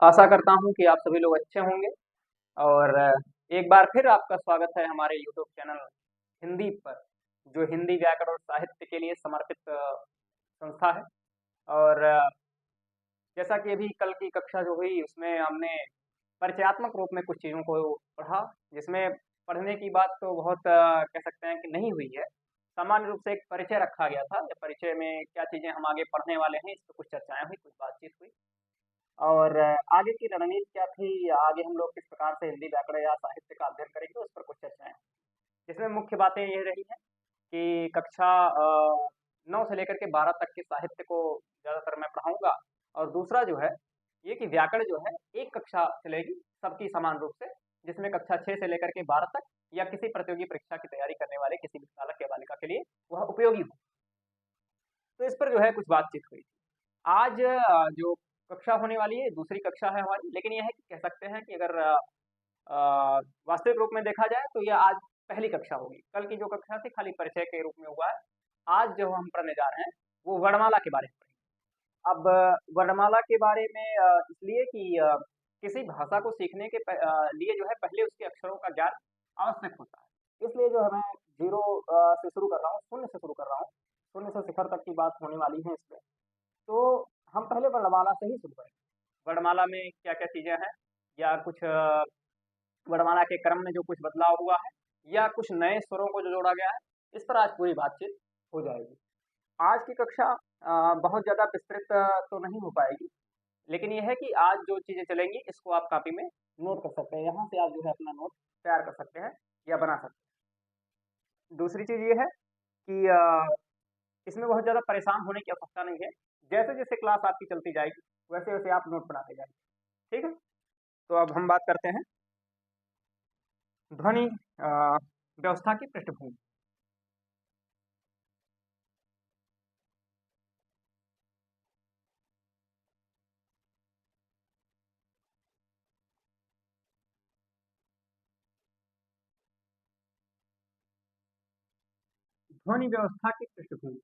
आशा करता हूँ कि आप सभी लोग अच्छे होंगे और एक बार फिर आपका स्वागत है हमारे यूट्यूब चैनल हिंदी पर, जो हिंदी व्याकरण और साहित्य के लिए समर्पित संस्था है। और जैसा कि अभी कल की कक्षा जो हुई उसमें हमने परिचयात्मक रूप में कुछ चीज़ों को पढ़ा, जिसमें पढ़ने की बात तो बहुत कह सकते हैं कि नहीं हुई है। सामान्य रूप से एक परिचय रखा गया था, या परिचय में क्या चीज़ें हम आगे पढ़ने वाले हैं, इस पर कुछ चर्चाएँ हुई, कुछ बातचीत हुई। और आगे की रणनीति क्या थी, आगे हम लोग किस प्रकार से हिंदी व्याकरण या साहित्य का अध्ययन करेंगे, उस पर कुछ चर्चाएँ हुई। जिसमें मुख्य बातें ये रही हैं कि कक्षा 9 से लेकर के 12 तक के साहित्य को ज़्यादातर मैं पढ़ाऊँगा, और दूसरा जो है, ये कि व्याकरण जो है, एक कक्षा चलेगी सबकी समान रूप से, जिसमें कक्षा 6 से लेकर के 12 तक या किसी प्रतियोगी परीक्षा की तैयारी करने वाले किसी भी बालक या बालिका के लिए वह उपयोगी हो। तो इस पर जो है कुछ बातचीत हुई। आज जो कक्षा होने वाली है, दूसरी कक्षा है हमारी, लेकिन ये है कि कह सकते हैं कि अगर वास्तविक रूप में देखा जाए तो यह आज पहली कक्षा होगी। कल की जो कक्षा थी खाली परिचय के रूप में हुआ है। आज जो हम पढ़ने जा रहे हैं, वो वर्णमाला के बारे में पढ़ेंगे। अब वर्णमाला के बारे में इसलिए कि किसी भाषा को सीखने के लिए जो है पहले उसके अक्षरों का ज्ञान आवश्यक होता है। इसलिए जो है मैं 0 से शुरू कर रहा हूँ, शून्य से शुरू कर रहा हूँ। शून्य से शिखर तक की बात होने वाली है इसमें। तो हम पहले वर्णमाला से ही शुरू करेंगे। वर्णमाला में क्या-क्या चीज़ें हैं, या कुछ वर्णमाला के क्रम में जो कुछ बदलाव हुआ है, या कुछ नए स्वरों को जो जोड़ा गया है, इस पर आज पूरी बातचीत हो जाएगी। आज की कक्षा बहुत ज़्यादा विस्तृत तो नहीं हो पाएगी, लेकिन ये है कि आज जो चीज़ें चलेंगी इसको आप कॉपी में नोट कर सकते हैं। यहाँ से आप जो है अपना नोट तैयार कर सकते हैं या बना सकते हैं। दूसरी चीज़ ये है कि इसमें बहुत ज़्यादा परेशान होने की आवश्यकता नहीं है। जैसे-जैसे क्लास आपकी चलती जाएगी, वैसे-वैसे आप नोट बनाते जाएँगे। ठीक है? तो अब हम बात करते हैं ध्वनि व्यवस्था की पृष्ठभूमि। ध्वनि व्यवस्था की पृष्ठभूमि,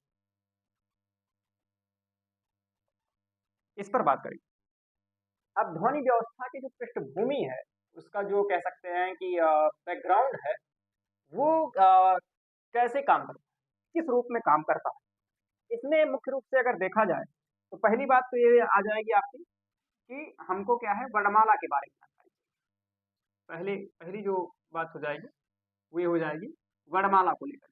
इस पर बात करेंगे। अब ध्वनि व्यवस्था की जो पृष्ठभूमि है, उसका जो कह सकते हैं कि बैकग्राउंड है, वो कैसे काम करता है, किस रूप में काम करता है। इसमें मुख्य रूप से अगर देखा जाए, तो पहली बात तो ये आ जाएगी आपकी कि हमको क्या है वर्णमाला के बारे में जानकारी। पहले पहली जो बात हो जाएगी, वो ये हो जाएगी वर्णमाला को लेकर।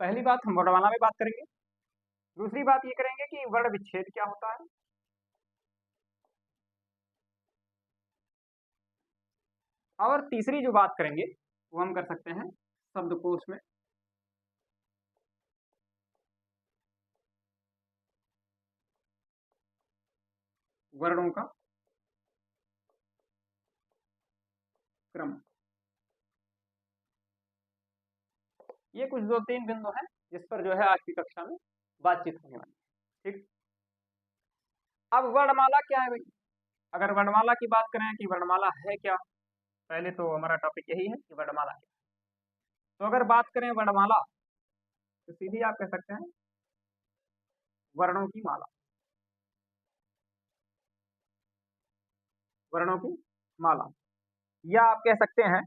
पहली बात हम वर्णमाला में बात करेंगे। दूसरी बात ये करेंगे कि वर्ण विच्छेद क्या होता है। और तीसरी जो बात करेंगे, वो हम कर सकते हैं शब्दकोश में वर्णों का क्रम। ये कुछ 2-3 बिंदु हैं, जिस पर जो है आज की कक्षा में बातचीत होने वाली है। ठीक। अब वर्णमाला क्या है भाई? अगर वर्णमाला की बात करें कि वर्णमाला है क्या, पहले तो हमारा टॉपिक यही है कि वर्णमाला क्या है। तो अगर बात करें वर्णमाला, तो सीधी आप कह सकते हैं वर्णों की माला। वर्णों की माला, या आप कह सकते हैं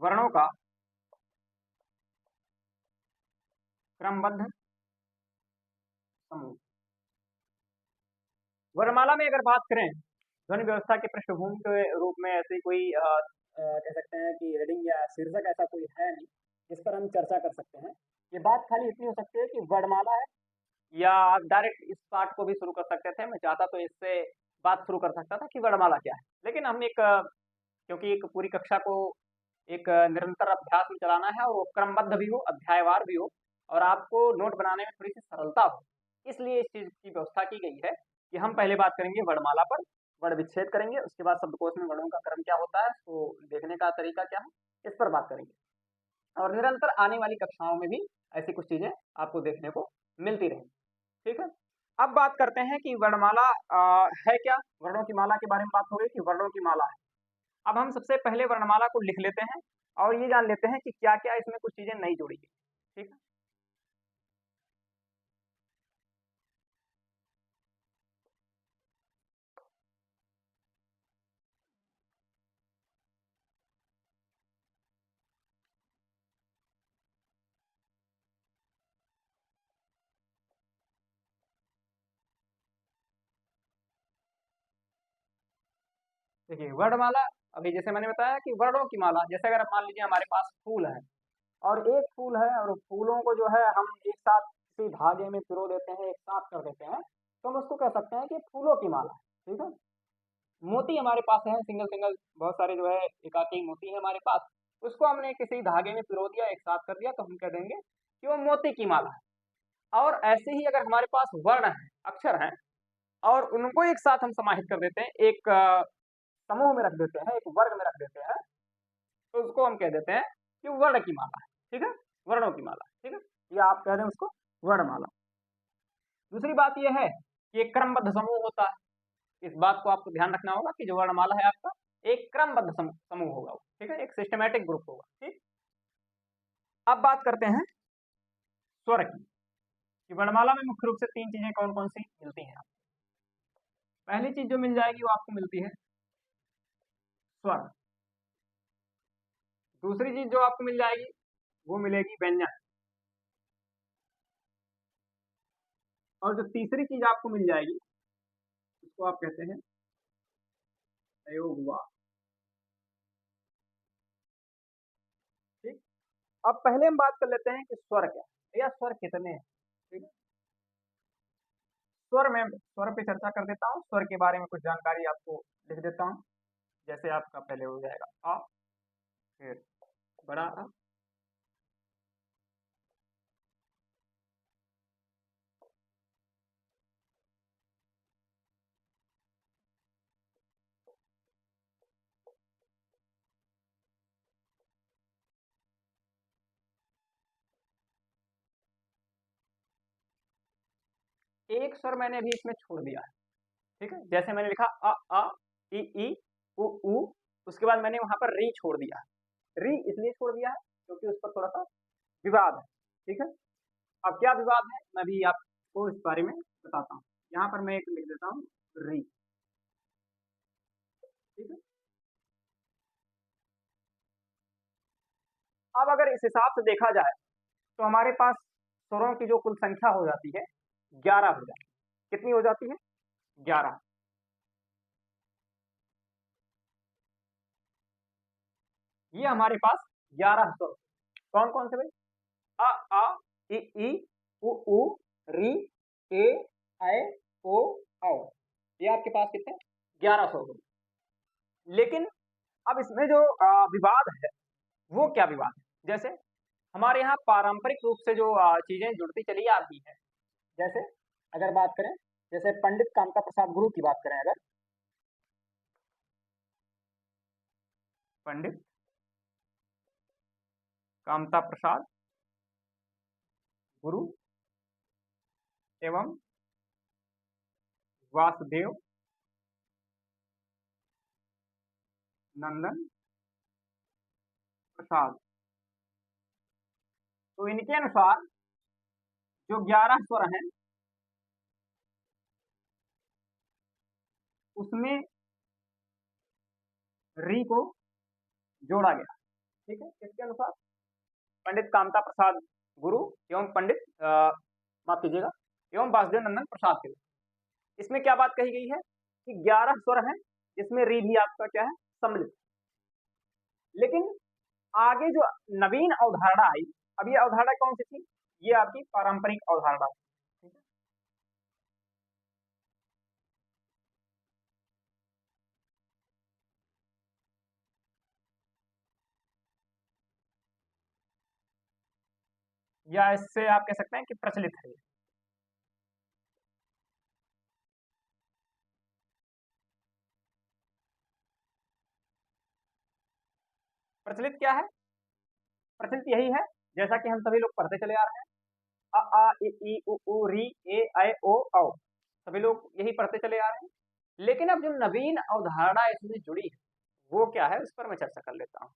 वर्णों का क्रमबद्ध समूह। वर्णमाला में अगर बात करें, ध्वनि व्यवस्था के पृष्ठभूमि के रूप में ऐसी कोई कह सकते हैं कि हेडिंग या शीर्षक ऐसा कोई है नहीं जिस पर हम चर्चा कर सकते हैं। ये बात खाली इतनी हो सकती है कि वर्णमाला है, या आप डायरेक्ट इस पार्ट को भी शुरू कर सकते थे। मैं चाहता तो इससे बात शुरू कर सकता था कि वर्णमाला क्या है, लेकिन हम एक क्योंकि एक पूरी कक्षा को एक निरंतर अभ्यास में चलाना है, और वो क्रमबद्ध भी हो, अध्यायवार भी हो, और आपको नोट बनाने में थोड़ी सी सरलता हो, इसलिए इस चीज की व्यवस्था की गई है कि हम पहले बात करेंगे वर्णमाला पर, वर्ण विच्छेद करेंगे, उसके बाद शब्दकोश में वर्णों का क्रम क्या होता है, उसको देखने का तरीका क्या है, इस पर बात करेंगे। और निरंतर आने वाली कक्षाओं में भी ऐसी कुछ चीजें आपको देखने को मिलती रहेंगी। ठीक है। अब बात करते हैं कि वर्णमाला है क्या। वर्णों की माला के बारे में बात हो गई कि वर्णों की माला है। अब हम सबसे पहले वर्णमाला को लिख लेते हैं और ये जान लेते हैं कि क्या क्या इसमें कुछ चीजें नई जोड़ी गई। ठीक है, देखिए वर्णमाला, अभी जैसे मैंने बताया कि वर्णों की माला, जैसे अगर मान लीजिए हमारे पास फूल है और एक फूल है और फूलों को जो है हम एक साथ किसी धागे में पिरो देते हैं, एक साथ कर देते हैं, तो हम उसको कह सकते हैं कि फूलों की माला है। ठीक है, मोती हमारे पास है, सिंगल सिंगल बहुत सारे जो है एकाकी मोती है हमारे पास, उसको हमने किसी धागे में पिरो दिया, एक साथ कर दिया, तो हम कह देंगे कि वो मोती की माला है। और ऐसे ही अगर हमारे पास वर्ण है, अक्षर है, और उनको एक साथ हम समाहित कर देते हैं, एक समूह में रख देते हैं, एक वर्ग में रख देते हैं, तो उसको हम कह देते हैं कि वर्ण की माला है। ठीक है, वर्णों की माला। ठीक है, या आप कह दें उसको वर्णमाला। दूसरी बात यह है कि एक क्रमबद्ध समूह होता है। इस बात को आपको ध्यान रखना होगा कि जो वर्णमाला है आपका एक क्रमबद्ध समूह होगा वो। ठीक है, एक सिस्टमैटिक ग्रुप होगा। ठीक, अब बात करते हैं स्वर की कि वर्णमाला में मुख्य रूप से तीन चीजें कौन कौन सी मिलती हैं। पहली चीज जो मिल जाएगी वो आपको मिलती है स्वर। दूसरी चीज जो आपको मिल जाएगी वो मिलेगी व्यंजन। और जो तीसरी चीज आपको मिल जाएगी उसको आप कहते हैं अयोगवा। ठीक, अब पहले हम बात कर लेते हैं कि स्वर क्या है या स्वर कितने हैं। ठीक है, स्वर में स्वर पे चर्चा कर देता हूँ, स्वर के बारे में कुछ जानकारी आपको लिख देता हूँ। जैसे आपका पहले हो जाएगा आ, फिर बड़ा आ, एक स्वर मैंने अभी इसमें छोड़ दिया है। ठीक है, जैसे मैंने लिखा अ ई उ ऊ, उसके बाद मैंने वहां पर री छोड़ दिया है। री इसलिए छोड़ दिया है क्योंकि उस पर थोड़ा सा विवाद है। ठीक है, अब क्या विवाद है मैं भी आपको इस बारे में बताता हूँ। यहाँ पर मैं एक लिख देता हूँ री। ठीक है, अब अगर इस हिसाब से देखा जाए तो हमारे पास स्वरों की जो कुल संख्या हो जाती है 11 हो जाती है। कितनी हो जाती है? 11। ये हमारे पास 11 स्वर कौन कौन से भाई? आ ई उ री ए ऐ ओ औ। ये आपके पास कितने? 11 स्वर हो। लेकिन अब इसमें जो विवाद है वो क्या विवाद है? जैसे हमारे यहाँ पारंपरिक रूप से जो चीजें जुड़ती चली आ रही है, जैसे अगर बात करें, जैसे पंडित कामता प्रसाद गुरु की बात करें, अगर पंडित कामता प्रसाद गुरु एवं वासुदेव नंदन प्रसाद, तो इनके अनुसार जो 11 स्वर हैं उसमें री को जोड़ा गया। ठीक है, किसके अनुसार? पंडित कामता प्रसाद गुरु एवं पंडित माफ कीजिएगा एवं वासुदेव नंदन प्रसाद के। इसमें क्या बात कही गई है कि 11 स्वर हैं, इसमें री भी आपका क्या है? सम्मिलित। लेकिन आगे जो नवीन अवधारणा आई, अब ये अवधारणा कौन सी थी? ये आपकी पारंपरिक अवधारणा थी। या इससे आप कह सकते हैं कि प्रचलित है। प्रचलित क्या है? प्रचलित यही है जैसा कि हम सभी लोग पढ़ते चले आ रहे हैं, अ आ इ उ री ए ऐ ओ औ। सभी लोग यही पढ़ते चले आ रहे हैं। लेकिन अब जो नवीन अवधारणा इसमें जुड़ी है वो क्या है, उस पर मैं चर्चा कर लेता हूँ।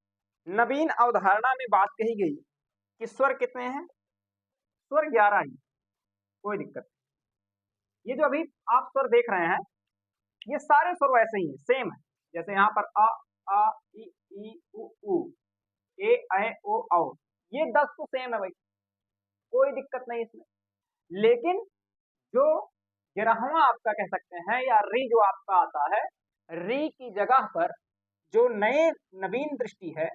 नवीन अवधारणा में बात कही गई कि स्वर कितने हैं, स्वर 11 ही, कोई दिक्कत नहीं। ये जो अभी आप स्वर देख रहे हैं ये सारे स्वर वैसे ही सेम है, जैसे यहाँ पर आ ई उ ए ऐ ओ औ, ये 10 तो सेम है भाई, कोई दिक्कत नहीं इसमें। लेकिन जो 11वां आपका कह सकते हैं या री जो आपका आता है, री की जगह पर जो नए नवीन दृष्टि है,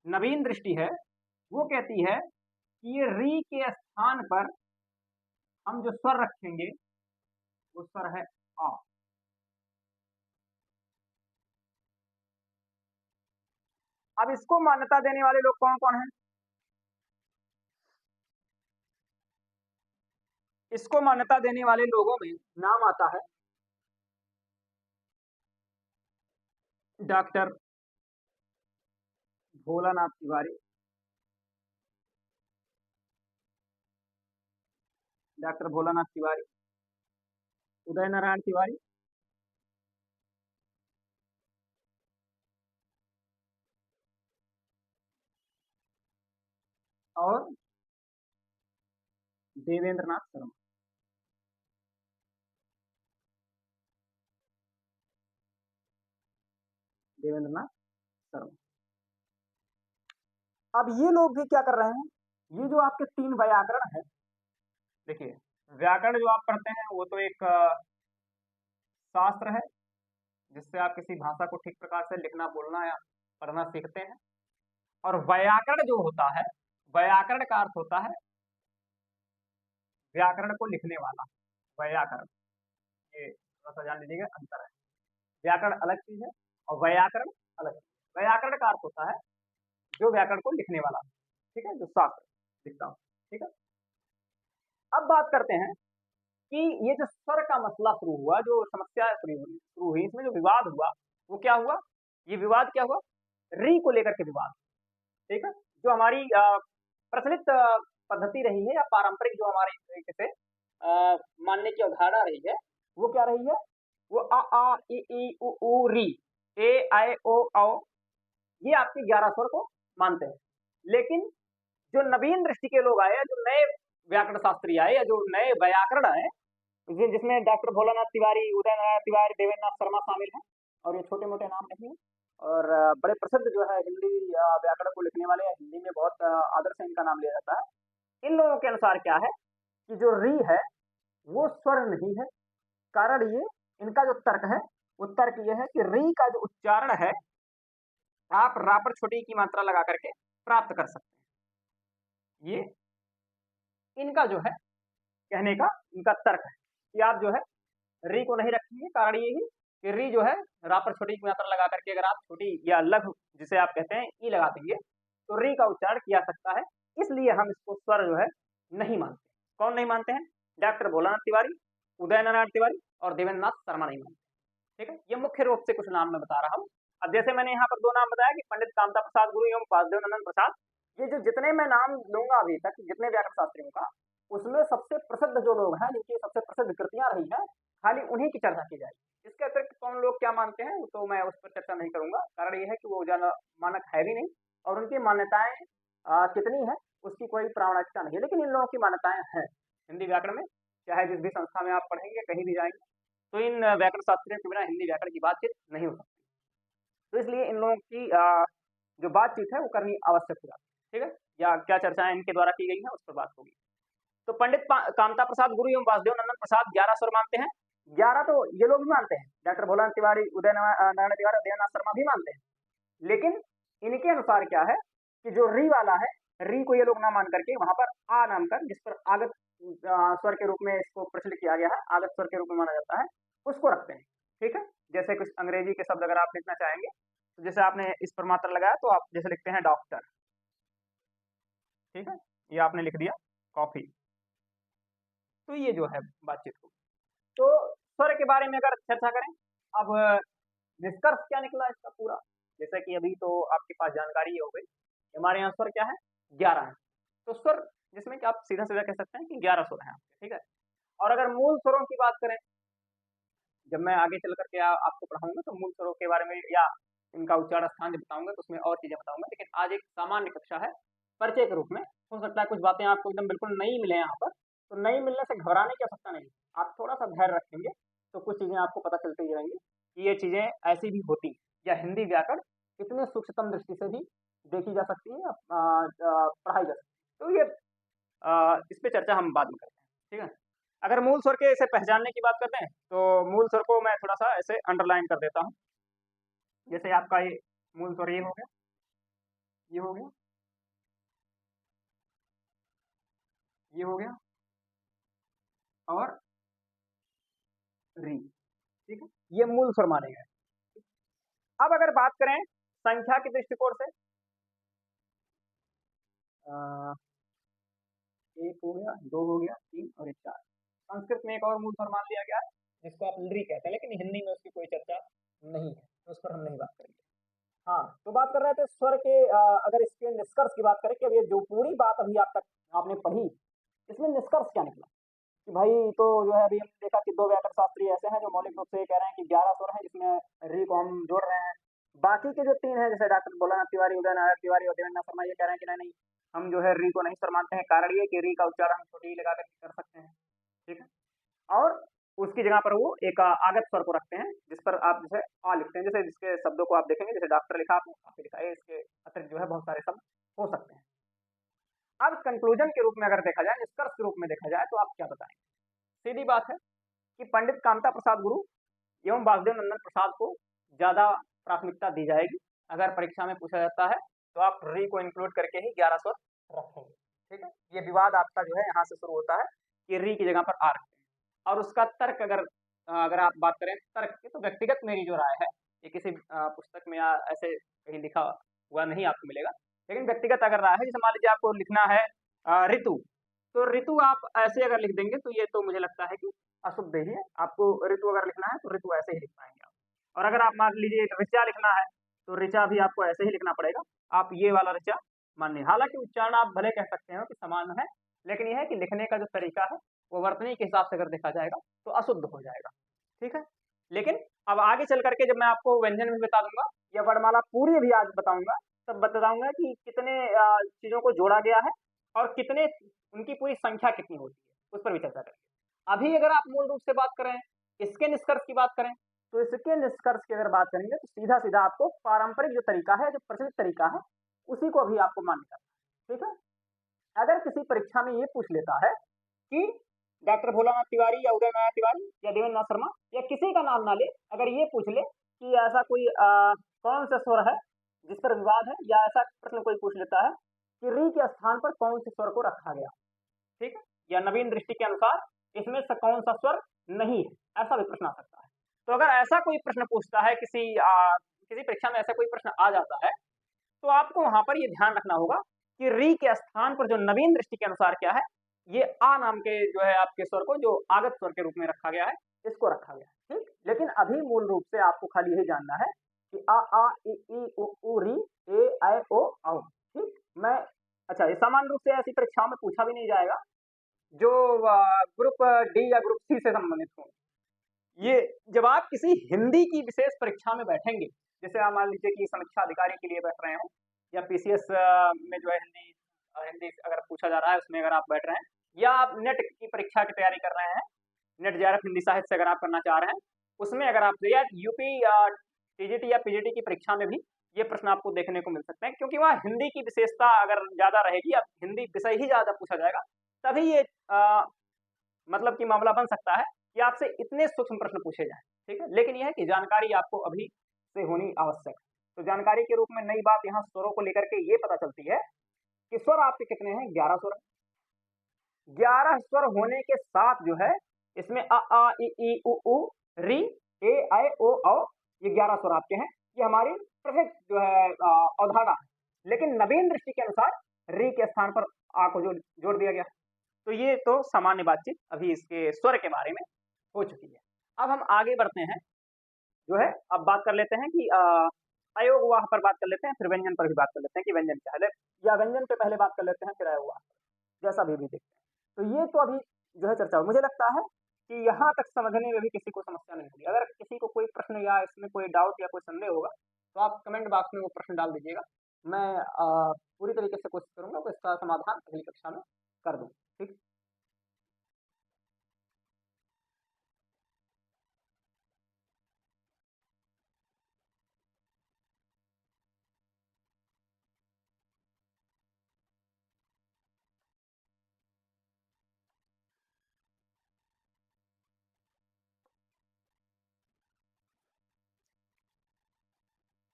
नवीन दृष्टि है, वो कहती है कि ये री के स्थान पर हम जो स्वर रखेंगे वो स्वर है आ। अब इसको मान्यता देने वाले लोग कौन कौन हैं? इसको मान्यता देने वाले लोगों में नाम आता है डॉक्टर भोलानाथ तिवारी, डॉक्टर भोलानाथ तिवारी, उदय नारायण तिवारी, और देवेंद्र नाथ शर्मा। देवेंद्र नाथ शर्मा। अब ये लोग भी क्या कर रहे हैं, ये जो आपके 3 व्याकरण है, देखिए व्याकरण जो आप पढ़ते हैं वो तो एक शास्त्र है जिससे आप किसी भाषा को ठीक प्रकार से लिखना बोलना या पढ़ना सीखते हैं। और व्याकरण जो होता है, व्याकरण का अर्थ होता है व्याकरण को लिखने वाला, व्याकरण, ये थोड़ा सा जान लीजिएगा अंतर है। व्याकरण अलग चीज है और व्याकरण अलग चीज। व्याकरण का अर्थ होता है जो व्याकरण को लिखने वाला, ठीक है, जो शास्त्र लिखता हूँ, ठीक है। अब बात करते हैं कि ये जो स्वर का मसला शुरू हुआ, जो समस्या शुरू हुई, इसमें जो विवाद हुआ वो क्या हुआ, ये विवाद क्या हुआ, री को लेकर के विवाद, ठीक है। जो हमारी प्रचलित पद्धति रही है या पारंपरिक जो हमारे तरीके से मानने की अवधारणा रही है वो क्या रही है, वो आ ई उ री, ए ऐ ओ औ, ये आपके 11 स्वर को मानते हैं। लेकिन जो नवीन दृष्टि के लोग आए, जो नए व्याकरण शास्त्री आए या जो नए व्याकरण आए, जिसमें डॉक्टर भोलानाथ तिवारी, उदय नारायण तिवारी, देवेंद्र नाथ शर्मा शामिल हैं, और ये छोटे मोटे नाम नहीं है, और बड़े प्रसिद्ध जो है हिंदी व्याकरण को लिखने वाले, हिंदी में बहुत आदर से इनका नाम लिया जाता है। इन लोगों के अनुसार क्या है कि जो री है वो स्वर नहीं है। कारण ये, इनका जो तर्क है वो तर्क ये है कि री का जो उच्चारण है आप रा पर छोटी की मात्रा लगा करके प्राप्त कर सकते हैं। ये इनका जो है कहने का इनका तर्क है कि आप जो है री को नहीं रखेंगे। कारण ये ही कि री जो है रा पर छोटी की मात्रा लगा करके अगर आप छोटी या लघु जिसे आप कहते हैं ई लगा देंगे तो री का उच्चारण किया सकता है। इसलिए हम इसको स्वर जो है नहीं मानते। कौन नहीं मानते हैं? डॉक्टर भोलानाथ तिवारी, उदय नारायण तिवारी और देवेंद्र नाथ शर्मा नहीं मानते। ठीक है, ये मुख्य रूप से कुछ नाम मैं बता रहा हूँ। अब जैसे मैंने यहाँ पर 2 नाम बताया कि पंडित कामता प्रसाद गुरु एवं वासुदेव नंदन प्रसाद, ये जो जितने मैं नाम लूंगा अभी तक, जितने व्याकरण शास्त्रियों का, उसमें सबसे प्रसिद्ध जो लोग हैं, जिनकी सबसे प्रसिद्ध कृतियां रही हैं, खाली उन्हीं की चर्चा की जाएगी। इसके अतिरिक्त कौन लोग क्या मानते हैं तो मैं उस पर चर्चा नहीं करूंगा। कारण यह है कि वो ज्यादा मानक है भी नहीं और उनकी मान्यताएं कितनी है उसकी कोई प्रामाणिकता नहीं है। लेकिन इन लोगों की मान्यताएं हैं हिंदी व्याकरण में, चाहे जिस भी संस्था में आप पढ़ेंगे, कहीं भी जाएंगे, तो इन व्याकरण शास्त्रियों के बिना हिंदी व्याकरण की बातचीत नहीं हो सकती। तो इसलिए इन लोगों की जो बातचीत है वो करनी आवश्यक हो जाती है। ठीक है, या क्या चर्चाएं इनके द्वारा की गई हैं उस पर बात होगी। तो पंडित कामता प्रसाद गुरु एवं वासुदेव नंदन प्रसाद 11 स्वर मानते हैं। 11 तो ये लोग भी मानते हैं, डॉक्टर भोलानाथ तिवारी, उदय नारायण तिवारी, देवनाथ शर्मा भी मानते हैं। लेकिन इनके अनुसार क्या है कि जो री वाला है, री को ये लोग ना मान करके वहां पर आ नाम कर, जिस पर आगत स्वर के रूप में इसको प्रचलित किया गया है, आगत स्वर के रूप में माना जाता है, उसको रखते हैं। ठीक है, जैसे कुछ अंग्रेजी के शब्द अगर आप लिखना चाहेंगे तो जैसे आपने इस पर मात्रा लगाया तो आप जैसे लिखते हैं डॉक्टर, ठीक है, ये आपने लिख दिया कॉफी। तो ये जो है बातचीत होगी। तो स्वर के बारे में अगर चर्चा करें, अब निष्कर्ष क्या निकला इसका पूरा, जैसा कि अभी तो आपके पास जानकारी हो गई। हमारे यहाँ स्वर क्या है? 11 है। तो स्वर जिसमें कि आप सीधा सीधा कह सकते हैं कि 11 स्वर हैं आपके, ठीक है। और अगर मूल स्वरों की बात करें, जब मैं आगे चल करके आपको पढ़ाऊंगा तो मूल स्वरों के बारे में या इनका उच्चारण स्थान जब बताऊंगा तो उसमें और चीजें बताऊंगा, लेकिन आज एक सामान्य कक्षा है परिचय के रूप में। हो सकता है कुछ बातें आपको एकदम बिल्कुल नई मिले यहाँ पर, तो नई मिलने से घबराने की आवश्यकता नहीं। आप थोड़ा सा धैर्य रखेंगे तो कुछ चीजें आपको पता चलती ही रहेंगी कि ये चीजें ऐसी भी होती हैं, या हिंदी व्याकरण इतने सूक्ष्मतम दृष्टि से भी देखी जा सकती है, पढ़ाई जा सकती है। तो ये इस पे चर्चा हम बाद में करते हैं, ठीक है। अगर मूल स्वर के इसे पहचानने की बात करते हैं तो मूल स्वर को मैं थोड़ा सा ऐसे अंडरलाइन कर देता हूँ। जैसे आपका ये मूल स्वर ये हो गया, ये हो गया, ये हो गया और री, ठीक है, ये मूल स्वर माने गए। अब अगर बात करें संख्या के दृष्टिकोण से, एक हो गया, दो हो गया, तीन और एक चार। संस्कृत में एक और मूल स्वर मान लिया गया जिसको आप लरी कहते हैं, लेकिन हिंदी में उसकी कोई चर्चा नहीं है, तो उस पर हम नहीं बात करेंगे। हाँ, तो बात कर रहे थे स्वर के, अगर इसके निष्कर्ष की बात करें कि अब ये जो पूरी बात अभी आप तक आपने पढ़ी, इसमें निष्कर्ष क्या निकला कि भाई, तो जो है अभी हमने देखा कि दो व्याकरण शास्त्री ऐसे हैं जो मौलिक रूप से ये कह रहे हैं कि 11 स्वर हैं जिसमें री को हम जोड़ रहे हैं। बाकी के जो तीन हैं जैसे डॉक्टर भोलानाथ तिवारी, उदय नारायण तिवारी और देवेंद्र शर्मा, ये कह रहे हैं कि नहीं नहीं, हम जो है री को नहीं स्वर मानते हैं। कारण ये कि री का उच्चारण हम छोटी लगा कर सकते हैं, ठीक है। और उसकी जगह पर वो एक आगत स्वर को रखते हैं जिस पर आप जैसे आ लिखते हैं, जैसे जिसके शब्दों को आप देखेंगे, जैसे डॉक्टर लिखा आपने काफी लिखा है, इसके अतिरिक्त जो है बहुत सारे शब्द हो सकते हैं। अब कंक्लूजन के रूप में अगर देखा जाए, निष्कर्ष के रूप में देखा जाए, तो आप क्या बताएंगे? सीधी बात है कि पंडित कामता प्रसाद गुरु एवं वासुदेव नंदन प्रसाद को ज्यादा प्राथमिकता दी जाएगी। अगर परीक्षा में पूछा जाता है तो आप री को इंक्लूड करके ही 11 स्वर रखेंगे, ठीक है। ये विवाद आपका जो है यहाँ से शुरू होता है कि री की जगह पर आ रखते हैं। और उसका तर्क अगर आप बात करें तर्क की, तो व्यक्तिगत मेरी जो राय है, ये किसी पुस्तक में या ऐसे कहीं लिखा हुआ नहीं आपको मिलेगा, लेकिन व्यक्तिगत अगर राय है, जैसे मान लीजिए आपको लिखना है ऋतु, तो ऋतु आप ऐसे अगर लिख देंगे तो ये तो मुझे लगता है कि अशुद्ध ही है। आपको ऋतु अगर लिखना है तो ऋतु ऐसे ही लिख पाएंगे आप। और अगर आप मान लीजिए ऋचा लिखना है तो ऋचा भी आपको ऐसे ही लिखना पड़ेगा, आप ये वाला ऋचा मानिए। हालांकि उच्चारण आप भले कह सकते हो कि समान है, लेकिन यह है कि लिखने का जो तरीका है वो वर्तनी के हिसाब से अगर देखा जाएगा तो अशुद्ध हो जाएगा, ठीक है। लेकिन अब आगे चल करके जब मैं आपको व्यंजन भी बता दूंगा या वर्णमाला पूरी भी आज बताऊंगा, तब बताऊंगा कि कितने चीजों को जोड़ा गया है और कितने उनकी पूरी संख्या कितनी होती है, उस पर भी चर्चा करेंगे। अभी अगर आप मूल रूप से बात करें, इसके निष्कर्ष की बात करें, तो इसके निष्कर्ष की अगर बात करेंगे तो सीधा सीधा आपको पारंपरिक जो तरीका है, जो प्रचलित तरीका है, उसी को अभी आपको मान्य करना है, ठीक है। अगर किसी परीक्षा में ये पूछ लेता है कि डॉक्टर भोलानाथ तिवारी या उदय नारायण तिवारी या देवेंद्र नाथ शर्मा या किसी का नाम ना ले, अगर ये पूछ ले कि ऐसा कोई कौन सा स्वर है जिस पर विवाद है, या ऐसा प्रश्न कोई पूछ लेता है कि री के स्थान पर कौन से स्वर को रखा गया, ठीक है, या नवीन दृष्टि के अनुसार इसमें से कौन सा स्वर नहीं है, ऐसा भी प्रश्न आ सकता है। तो अगर ऐसा कोई प्रश्न पूछता है, किसी परीक्षा में ऐसा कोई प्रश्न आ जाता है, तो आपको वहां पर ये ध्यान रखना होगा कि री के स्थान पर जो नवीन दृष्टि के अनुसार क्या है, ये आ नाम के जो है आपके स्वर को जो आगत स्वर के रूप में रखा गया है, इसको रखा गया है, ठीक। लेकिन अभी मूल रूप से आपको खाली यही जानना है कि आ इ उ री ए ऐ ओ औ, ठीक। मैं अच्छा, ये सामान्य रूप से ऐसी परीक्षाओं में पूछा भी नहीं जाएगा जो ग्रुप डी या ग्रुप सी से संबंधित हो। ये जब आप किसी हिंदी की विशेष परीक्षा में बैठेंगे, जैसे आप मान लीजिए कि समीक्षा अधिकारी के लिए बैठ रहे हो, या पीसीएस में जो है हिंदी अगर पूछा जा रहा है उसमें अगर आप बैठ रहे हैं, या आप नेट की परीक्षा की तैयारी कर रहे हैं, नेट जेआरएफ हिंदी साहित्य से अगर आप करना चाह रहे हैं, उसमें अगर आप या यूपी टीजीटी या पीजीटी की परीक्षा में भी ये प्रश्न आपको देखने को मिल सकते हैं, क्योंकि वहाँ हिंदी की विशेषता अगर ज्यादा रहेगी, अब हिंदी विषय ही ज्यादा पूछा जाएगा, तभी ये मतलब कि मामला बन सकता है कि आपसे इतने सूक्ष्म प्रश्न पूछे जाएं, ठीक है। लेकिन यह है कि जानकारी आपको अभी से होनी आवश्यक है। तो जानकारी के रूप में नई बात यहाँ स्वरों को लेकर के ये पता चलती है कि स्वर आपके कितने हैं, 11 स्वर। 11 स्वर होने के साथ जो है इसमें अ आ इ उ री ए ऐ ओ औ, ये 11 स्वर आपके हैं। ये हमारी प्रसिद्ध जो है अवधारणा है, लेकिन नवीन दृष्टि के अनुसार री के स्थान पर आ को जोड़ दिया गया। तो ये तो सामान्य बातचीत अभी इसके स्वर के बारे में हो चुकी है। अब हम आगे बढ़ते हैं, जो है अब बात कर लेते हैं कि अयोगवाह पर बात कर लेते हैं, फिर व्यंजन पर भी बात कर लेते हैं कि व्यंजन क्या है, या व्यंजन पे पहले बात कर लेते हैं फिर अयोगवाह, जैसा भी देखते हैं। तो ये तो अभी जो है चर्चा, मुझे लगता है कि यहाँ तक समझने में भी किसी को समस्या नहीं होगी। अगर किसी को कोई प्रश्न या इसमें कोई डाउट या कोई संदेह होगा तो आप कमेंट बॉक्स में वो प्रश्न डाल दीजिएगा। मैं पूरी तरीके से कोशिश करूंगा कि इसका समाधान अगली कक्षा में कर दूं। ठीक।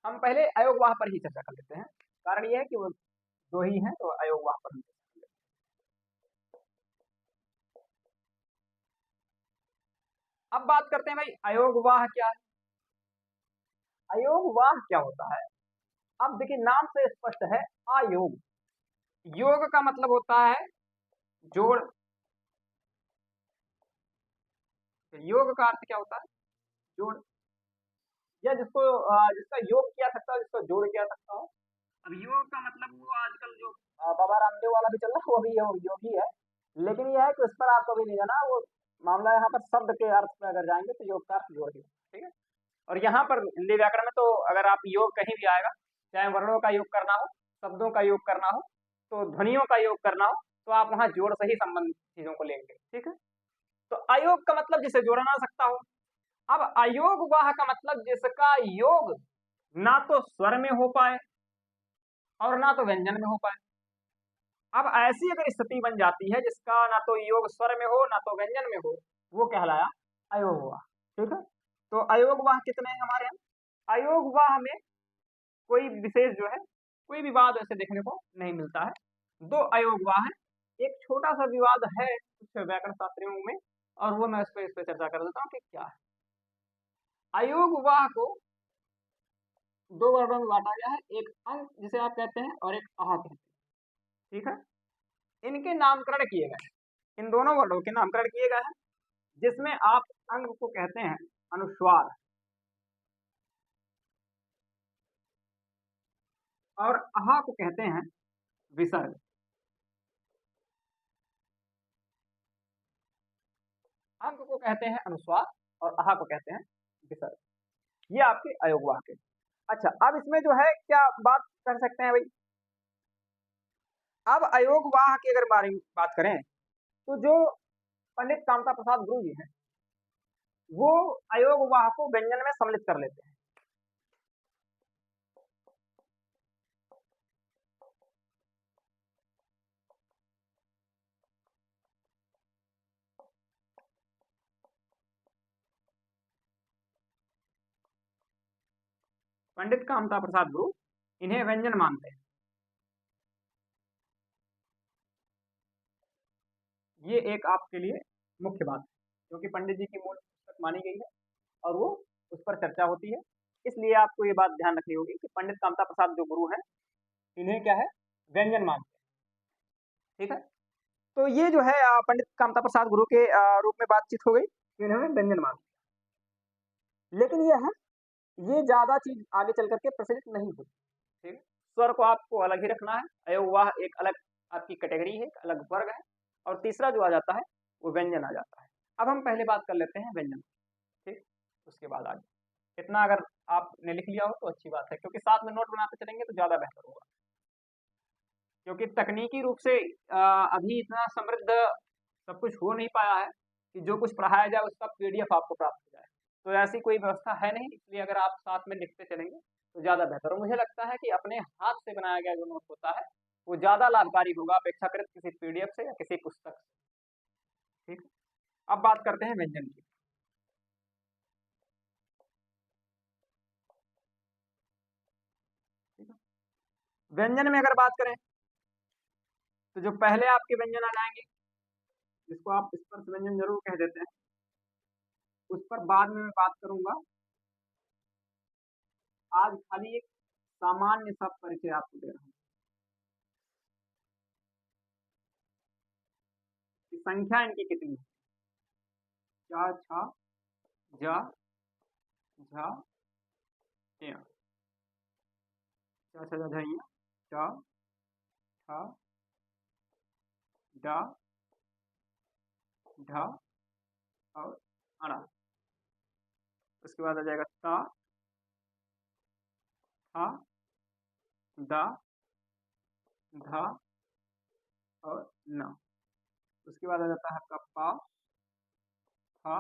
हम पहले अयोगवाह पर ही चर्चा कर लेते हैं, कारण यह है कि वो दो ही हैं, तो अयोगवाह पर हम चर्चा कर लेते हैं। अब बात करते हैं भाई अयोगवाह क्या है। अयोगवाह क्या होता है, अब देखिए नाम से स्पष्ट है, अयोग। योग का मतलब होता है जोड़। योग का अर्थ क्या होता है, जोड़, या जिसको जिसका योग किया सकता हो, जिसको जोड़ किया सकता हो। अब योग का मतलब वो आजकल जो बाबा रामदेव वाला भी चल रहा है वो भी योग ही है, लेकिन यह है कि उस पर आपको भी नहीं जाना। वो मामला यहाँ पर शब्द के अर्थ में अगर जाएंगे तो योग का अर्थ जोड़ दिया, ठीक है। और यहाँ पर हिंदी व्याकरण में तो अगर आप योग कहीं भी आएगा, चाहे वर्णों का योग करना हो, शब्दों का योग करना हो, तो ध्वनियों का योग करना हो, तो आप वहां जोड़ से ही संबंधित चीजों को लेंगे, ठीक है। तो अयोग का मतलब जिसे जोड़ा ना सकता हो। अब अयोगवाह का मतलब जिसका योग ना तो स्वर में हो पाए और ना तो व्यंजन में हो पाए। अब ऐसी अगर स्थिति बन जाती है जिसका ना तो योग स्वर में हो ना तो व्यंजन में हो, वो कहलाया अयोगवाह, ठीक है। तो अयोगवाह कितने हैं हमारे यहाँ। अयोगवाह में कोई विशेष जो है कोई विवाद ऐसे देखने को नहीं मिलता है। दो अयोगवाह है, एक छोटा सा विवाद है कुछ व्याकरण शास्त्रियों में, और वो मैं इस पर चर्चा कर देता हूँ कि क्या है। अयोगवाह को दो वर्गों में बांटा गया है, एक अंक जिसे आप कहते हैं और एक आह कहते हैं, ठीक है। इनके नामकरण किए गए, इन दोनों वर्णों के नामकरण किए गए हैं, जिसमें आप अंग को कहते हैं अनुस्वार और अहा को कहते हैं विसर्ग। अंग को कहते हैं अनुस्वार और अहा को कहते हैं विसर्ग। ये आपके अयोगवाह के। अच्छा, अब इसमें जो है क्या बात कर सकते हैं भाई। अब अयोगवाह के अगर बारे में बात करें तो जो पंडित कामता प्रसाद गुरु जी हैं वो अयोगवाह को व्यंजन में सम्मिलित कर लेते हैं। पंडित कामता प्रसाद गुरु इन्हें व्यंजन मानते हैं। ये एक आपके लिए मुख्य बात है, क्योंकि पंडित जी की मूल पुस्तक मानी गई है और वो उस पर चर्चा होती है, इसलिए आपको ये बात ध्यान रखनी होगी कि पंडित कामता प्रसाद जो गुरु हैं इन्हें क्या है, व्यंजन मानते हैं, ठीक है। तो ये जो है पंडित कामता प्रसाद गुरु के रूप में बातचीत हो गई, इन्हें व्यंजन मानते हैं। लेकिन ये है, ये ज्यादा चीज आगे चल करके प्रचलित नहीं हुई, ठीक है। स्वर को आपको अलग ही रखना है, अयोगवाह एक अलग आपकी कैटेगरी है, एक अलग वर्ग है, और तीसरा जो आ जाता है वो व्यंजन आ जाता है। अब हम पहले बात कर लेते हैं व्यंजन, ठीक, उसके बाद आगे। इतना अगर आपने लिख लिया हो तो अच्छी बात है, क्योंकि साथ में नोट बनाते चलेंगे तो ज्यादा बेहतर होगा, क्योंकि तकनीकी रूप से अभी इतना समृद्ध सब कुछ हो नहीं पाया है कि जो कुछ पढ़ाया जाए उसका पीडीएफ आपको प्राप्त हो जाए। तो ऐसी कोई व्यवस्था है नहीं, इसलिए अगर आप साथ में लिखते चलेंगे तो ज्यादा बेहतर। और मुझे लगता है कि अपने हाथ से बनाया गया जो नोट होता है वो ज्यादा लाभकारी होगा अपेक्षाकृत किसी पीडीएफ से या किसी पुस्तक से, ठीक। अब बात करते हैं व्यंजन की। ठीक है, व्यंजन में अगर बात करें तो जो पहले आपके व्यंजन आ जाएंगे, जिसको आप स्पर्श व्यंजन जरूर कह देते हैं, उस पर बाद में मैं बात करूंगा। आज खाली एक सामान्य सा परिचय आपको दे रहा हूँ कि संख्या इनकी कितनी है। चा, छा, जा, झा, टें। चा छा जा झैया, चा ठा डा ढा और अड़ा। उसके बाद आ जाएगा ता था दा धा और ना। उसके बाद आ जाता है आपका पा था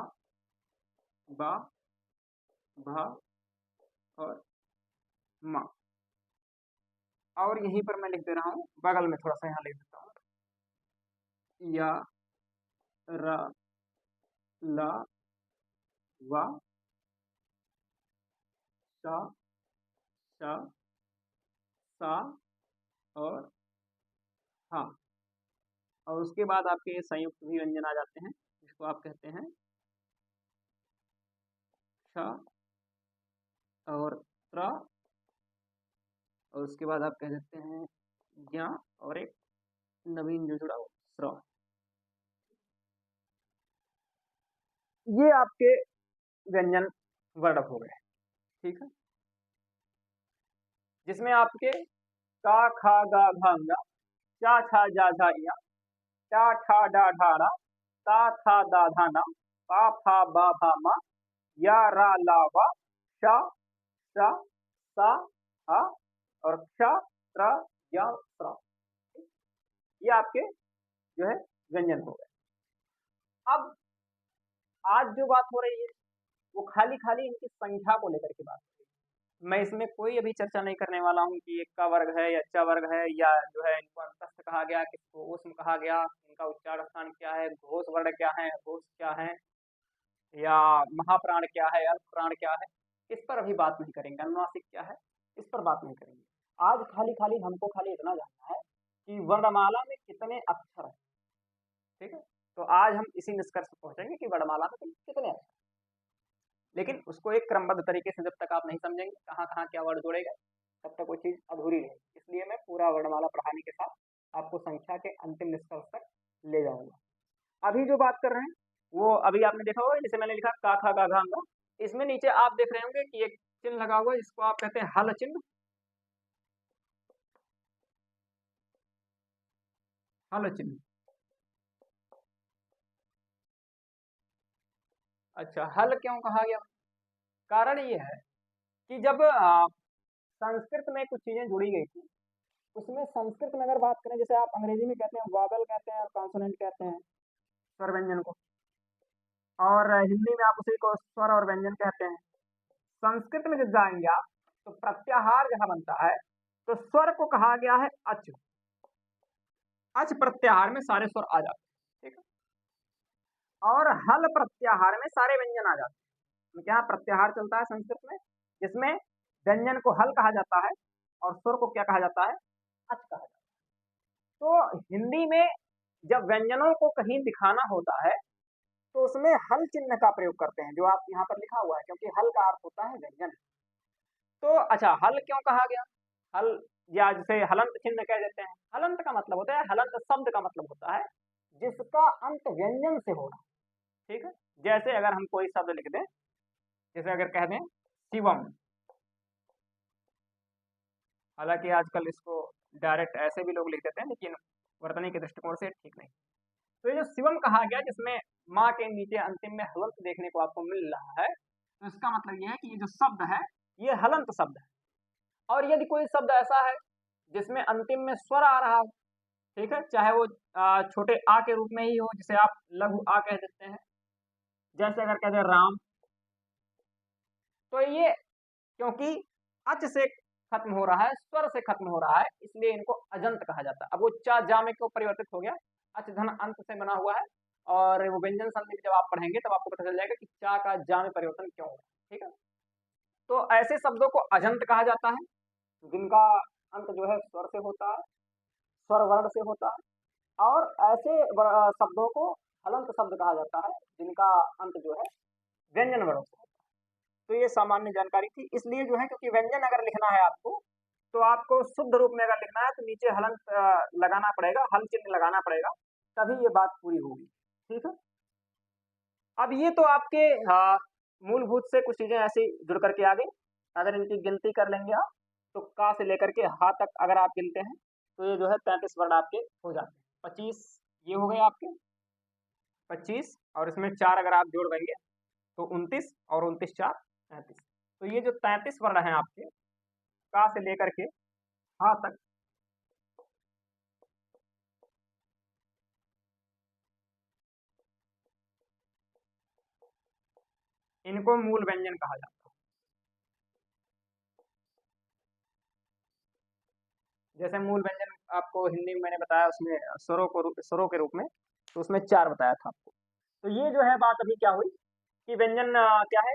बा भा और मा। और यहीं पर मैं लिख दे रहा हूँ, बगल में थोड़ा सा यहाँ लिख देता हूँ, या रा ला वा सा सा सा और हा। और उसके बाद आपके संयुक्त भी व्यंजन आ जाते हैं, जिसको आप कहते हैं श और त्र, और उसके बाद आप कह सकते हैं ज्ञ और एक नवीन जो जुड़ा हो स्र। ये आपके व्यंजन वर्ड हो गए, ठीक है, जिसमें आपके का खा गा घा गा, चा छा जा झा या, टा ठा डा ढा रा, ता था दा धा ना, पा फा बा भा मा, या रा ला वा, शा सा सा हा और क्ष त्र या स्र। ये आपके जो है व्यंजन हो गए। अब आज जो बात हो रही है वो खाली खाली इनकी संख्या को लेकर के बात हो रही है। मैं इसमें कोई अभी चर्चा नहीं करने वाला हूँ कि एक का वर्ग है या च वर्ग है, या जो है इनको अंतस्थ कहा गया, किसको ऊष्म कहा गया, इनका उच्चारण स्थान क्या है, घोष वर्ण क्या है, घोष क्या है, या महाप्राण क्या है, अल्प प्राण क्या है, इस पर अभी बात नहीं करेंगे। अनुनासिक क्या है, इस पर बात नहीं करेंगे। आज खाली खाली हमको खाली इतना जानना है कि वर्णमाला में कितने अक्षर हैं, ठीक है। तो आज हम इसी निष्कर्ष पर पहुंचेंगे कि वर्णमाला में कितने अक्षर, लेकिन उसको एक क्रमबद्ध तरीके से जब तक आप नहीं समझेंगे कहाँ कहाँ क्या वर्ड जोड़ेगा, तब तक वो चीज अधूरी रहेगी। इसलिए मैं पूरा वर्णमाला पढ़ाने के साथ आपको संख्या के अंतिम निष्कर्ष तक ले जाऊंगा। अभी जो बात कर रहे हैं वो अभी आपने देखा होगा, जैसे मैंने लिखा का खा गा घा गा, इसमें नीचे आप देख रहे होंगे कि एक चिन्ह लगा हुआ है जिसको आप कहते हैं हल चिन्ह। हल चिन्ह, अच्छा हल क्यों कहा गया? कारण ये है कि जब संस्कृत में कुछ चीजें जुड़ी गई थी, उसमें संस्कृत में अगर बात करें, जैसे आप अंग्रेजी में कहते हैं वॉवेल कहते हैं और कॉन्सोनेंट कहते हैं स्वर व्यंजन को, और हिंदी में आप उसी को स्वर और व्यंजन कहते हैं। संस्कृत में जब जाएंगे आप तो प्रत्याहार जहां बनता है तो स्वर को कहा गया है अच। अच प्रत्याहार में सारे स्वर आ जाते हैं, ठीक है। और हल प्रत्याहार में सारे व्यंजन आ जाते हैं। तो क्या प्रत्याहार चलता है संस्कृत में, जिसमें व्यंजन को हल कहा जाता है और स्वर को क्या कहा जाता है, अच कहा जाता है। तो हिंदी में जब व्यंजनों को कहीं दिखाना होता है तो उसमें हल चिन्ह का प्रयोग करते हैं, जो आप यहाँ पर लिखा हुआ है, क्योंकि हल का अर्थ होता है व्यंजन। तो अच्छा हल क्यों कहा गया? हल या जिसे हलंत चिन्ह कह देते हैं। हलंत का मतलब होता है, हलंत शब्द का मतलब होता है जिसका अंत व्यंजन से हो रहा है, ठीक है। जैसे अगर हम कोई शब्द लिख दें, जैसे अगर कह दें शिवम, हालांकि आजकल इसको डायरेक्ट ऐसे भी लोग लिख देते हैं, लेकिन वर्तनी के दृष्टिकोण से ठीक नहीं। तो ये जो शिवम कहा गया, जिसमें माँ के नीचे अंतिम में हलंत देखने को आपको मिल रहा है, तो इसका मतलब यह है कि ये जो शब्द है ये हलंत शब्द है। और यदि कोई शब्द ऐसा है जिसमें अंतिम में स्वर आ रहा हो, ठीक है, चाहे वो छोटे आ के रूप में ही हो, जिसे आप लघु आ कह देते हैं, जैसे अगर कहते हैं राम, तो ये क्योंकि अच से खत्म हो रहा है, स्वर से खत्म हो रहा है, इसलिए इनको अजंत कहा जाता है। अब वो चा जा में क्यों परिवर्तित हो गया, अच धन अंत से बना हुआ है, और वो व्यंजन संधि जब आप पढ़ेंगे तब आपको पता चल जाएगा कि चा का जा में परिवर्तन क्यों हो रहा है, ठीक है। तो ऐसे शब्दों को अजंत कहा जाता है जिनका अंत जो है स्वर से होता है, स्वर वर्ण से होता है। और ऐसे शब्दों को हलंत शब्द कहा जाता है जिनका अंत जो है व्यंजन वर्णों से होता है। तो ये सामान्य जानकारी थी। इसलिए जो है, क्योंकि व्यंजन अगर लिखना है आपको, तो आपको शुद्ध रूप में अगर लिखना है तो नीचे हलंत लगाना पड़ेगा, हल चिन्ह लगाना पड़ेगा, तभी ये बात पूरी होगी, ठीक है। अब ये तो आपके मूलभूत से कुछ चीजें ऐसी जुड़ करके आ गई। अगर इनकी गिनती कर लेंगे आप तो का से लेकर के हा तक अगर आप गिनते हैं तो ये जो है 33 वर्ण आपके हो जाते हैं। 25 ये हो गए आपके 25, और इसमें 4 अगर आप जोड़ देंगे तो 29, और 29 4 33। तो ये जो 33 वर्ण हैं आपके का से लेकर के हा तक, इनको मूल व्यंजन कहा जाता है। जैसे मूल व्यंजन आपको हिंदी में मैंने बताया, उसमें स्वरों के रूप में, तो उसमें 4 बताया था आपको। तो ये जो है बात अभी क्या हुई कि व्यंजन क्या है,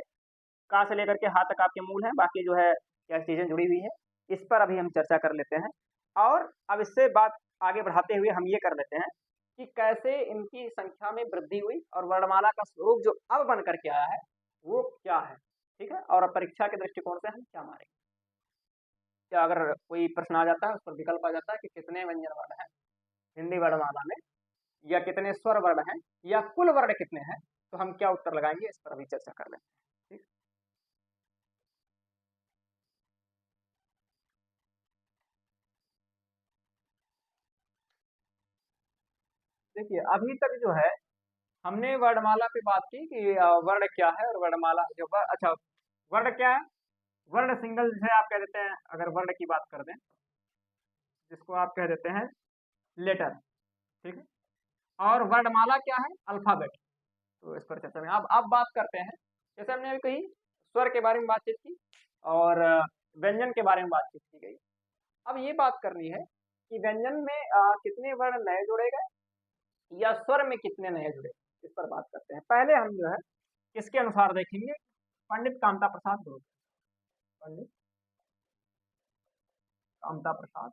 का से लेकर के हा तक आपके मूल हैं, बाकी जो है क्या चीजें जुड़ी हुई है, इस पर अभी हम चर्चा कर लेते हैं। और अब इससे बात आगे बढ़ाते हुए हम ये कर लेते हैं कि कैसे इनकी संख्या में वृद्धि हुई और वर्णमाला का स्वरूप जो अब बन करके आया है वो क्या है। ठीक है, और अब परीक्षा के दृष्टिकोण से हम क्या मानेंगे, क्या अगर कोई प्रश्न आ जाता है उस पर विकल्प आ जाता है कि कितने व्यंजन वर्ण हैं हिंदी वर्णमाला में, या कितने स्वर वर्ण हैं, या कुल वर्ण कितने हैं, तो हम क्या उत्तर लगाएंगे, इस पर अभी चर्चा कर लेते हैं। ठीक, देखिए अभी तक जो है हमने वर्णमाला पे बात की कि वर्ण क्या है, और वर्णमाला जो अच्छा, वर्ण क्या है, वर्ण सिंगल जिसे आप कह देते हैं, अगर वर्ण की बात कर दें जिसको आप कह देते हैं लेटर। ठीक है, और वर्णमाला क्या है, अल्फाबेट। तो इस पर चर्चा में अब बात करते हैं, जैसे हमने अभी कही स्वर के बारे में बातचीत की, और व्यंजन के बारे में बातचीत की गई। अब ये बात करनी है कि व्यंजन में कितने वर्ण नए जोड़े गए, या स्वर में कितने नए जुड़े, इस पर बात करते हैं। पहले हम जो है किसके अनुसार देखेंगे, पंडित कामता प्रसाद गुरु, पंडित कामता प्रसाद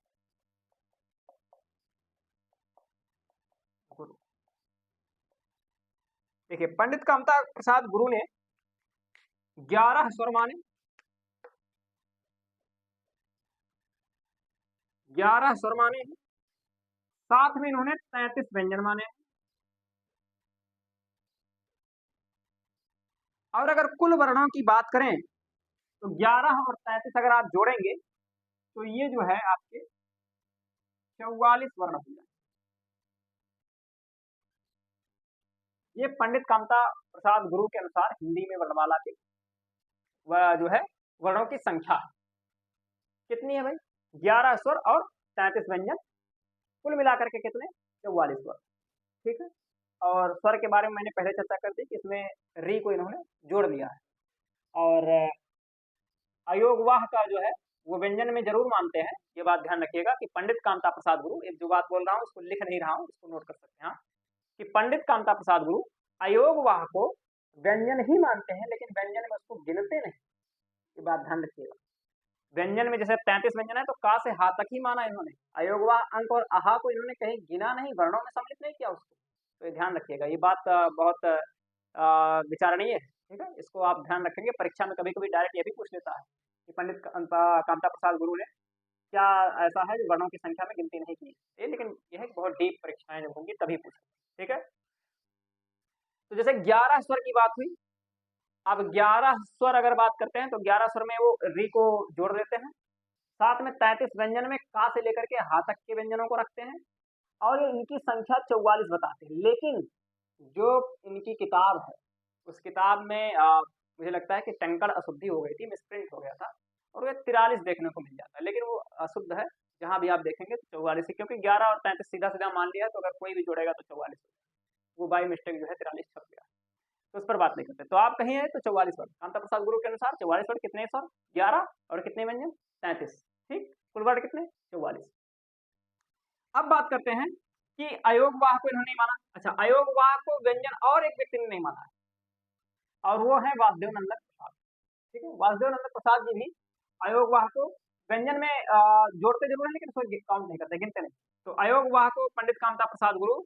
गुरु। देखिए पंडित कामता प्रसाद गुरु ने 11 स्वर माने, 11 स्वर माने हैं, साथ में इन्होंने 33 व्यंजन माने हैं। और अगर कुल वर्णों की बात करें तो 11 और 33 अगर आप जोड़ेंगे तो ये जो है आपके 44 वर्ण हो जाए। ये पंडित कामता प्रसाद गुरु के अनुसार हिंदी में वर्णमाला की वह जो है वर्णों की संख्या है। कितनी है भाई, 11 स्वर और 33 व्यंजन, कुल मिलाकर के कितने, 44 स्वर। ठीक है, और स्वर के बारे में मैंने पहले चर्चा कर दी कि इसमें री को इन्होंने जोड़ दिया है। और अयोगवाह का जो है वो व्यंजन में जरूर मानते हैं, ये बात ध्यान रखिएगा कि पंडित कामता प्रसाद गुरु, एक जो बात बोल रहा हूँ उसको लिख नहीं रहा हूँ, इसको नोट कर सकते हैं आप, कि पंडित कामता प्रसाद गुरु अयोगवाह को व्यंजन ही मानते हैं, लेकिन व्यंजन में उसको गिनते नहीं, ये बात ध्यान रखिएगा। व्यंजन में जैसे 33 व्यंजन है तो का से हा तक ही माना इन्होंने, अयोगवाह अंक और आहा को इन्होंने कहीं गिना नहीं, वर्णों में सम्मिलित नहीं किया उसको। तो ये ध्यान रखिएगा, ये बात बहुत विचारणीय है। ठीक है, इसको आप ध्यान रखेंगे, परीक्षा में कभी कभी डायरेक्ट ये भी पूछ लेता है कि पंडित कामता प्रसाद गुरु ने क्या ऐसा है जो वर्णों की संख्या में गिनती नहीं की है, लेकिन यह बहुत डीप परीक्षाएं जब होंगी तभी पूछे। ठीक है, तो जैसे 11 स्वर की बात हुई, अब 11 स्वर अगर बात करते हैं तो 11 स्वर में वो री को जोड़ देते हैं, साथ में 33 व्यंजन में का से लेकर के हा तक के व्यंजनों को रखते हैं, और ये इनकी संख्या 44 बताते हैं। लेकिन जो इनकी किताब है उस किताब में मुझे लगता है कि टंकड़ अशुद्धि हो गई थी, मिसप्रिंट हो गया था, और वे 43 देखने को मिल जाता है, लेकिन वो अशुद्ध है। जहां भी आप देखेंगे तो 44 है, क्योंकि 11 और 33 सीधा सीधा मान लिया, तो अगर कोई भी जोड़ेगा तो 44, वो बाई मिस्टेक जो है 43 छप गया, तो उस पर बात नहीं करते। तो आप कहीं है तो 44 वर्ण, कांता प्रसाद गुरु के अनुसार 44 वर्ण, कितने स्वर, 11, और कितने व्यंजन, 33। ठीक, कुल वर्ण कितने, 44। अब बात करते हैं कि अयोगवाह को इन्होंने नहीं माना। अच्छा, अयोगवाह को व्यंजन और एक व्यक्ति ने नहीं माना है, और वो है वासुदेव नंदन प्रसाद। ठीक है, वासुदेव नंदन प्रसाद जी भी अयोगवाह को व्यंजन में जोड़ते जरूर है, लेकिन उसको काउंट नहीं करते, गिनते नहीं। तो अयोगवाह को पंडित कामता प्रसाद गुरु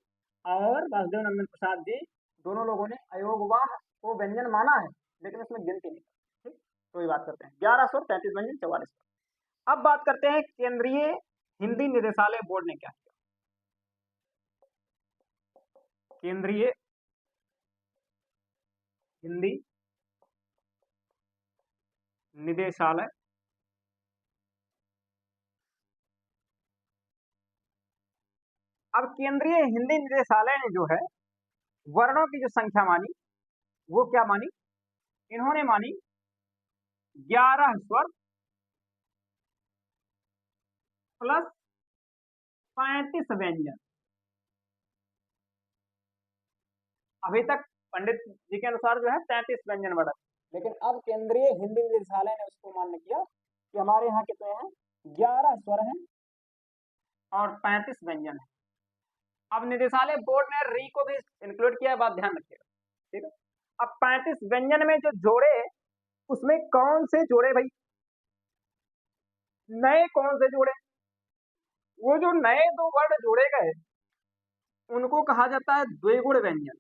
और वासुदेव नंदन प्रसाद जी दोनों लोगों ने अयोगवाह को व्यंजन माना है, लेकिन उसमें गिनती नहीं करते। ठीक, तो ये बात करते हैं 11 स्वर, 33 व्यंजन, 44 स्वर। अब बात करते हैं केंद्रीय हिंदी निदेशालय बोर्ड ने क्या किया। केंद्रीय हिंदी निदेशालय अब केंद्रीय हिंदी निदेशालय ने जो है वर्णों की जो संख्या मानी, वो क्या मानी, इन्होंने मानी 11 स्वर प्लस 35 व्यंजन। अभी तक पंडित जी के अनुसार जो है 33 व्यंजन वर्ड, लेकिन अब केंद्रीय हिंदी निदेशालय ने उसको मान्य किया कि हमारे यहाँ कितने हैं, 11 स्वर हैं और 35 व्यंजन है। अब निदेशालय बोर्ड ने री को भी इंक्लूड किया है, बात ध्यान रखिएगा, ठीक है। अब 35 व्यंजन में जो जोड़े, उसमें कौन से जोड़े भाई, नए कौन से जोड़े, वो जो नए 2 वर्ड जोड़े गए उनको कहा जाता है द्विगुण व्यंजन।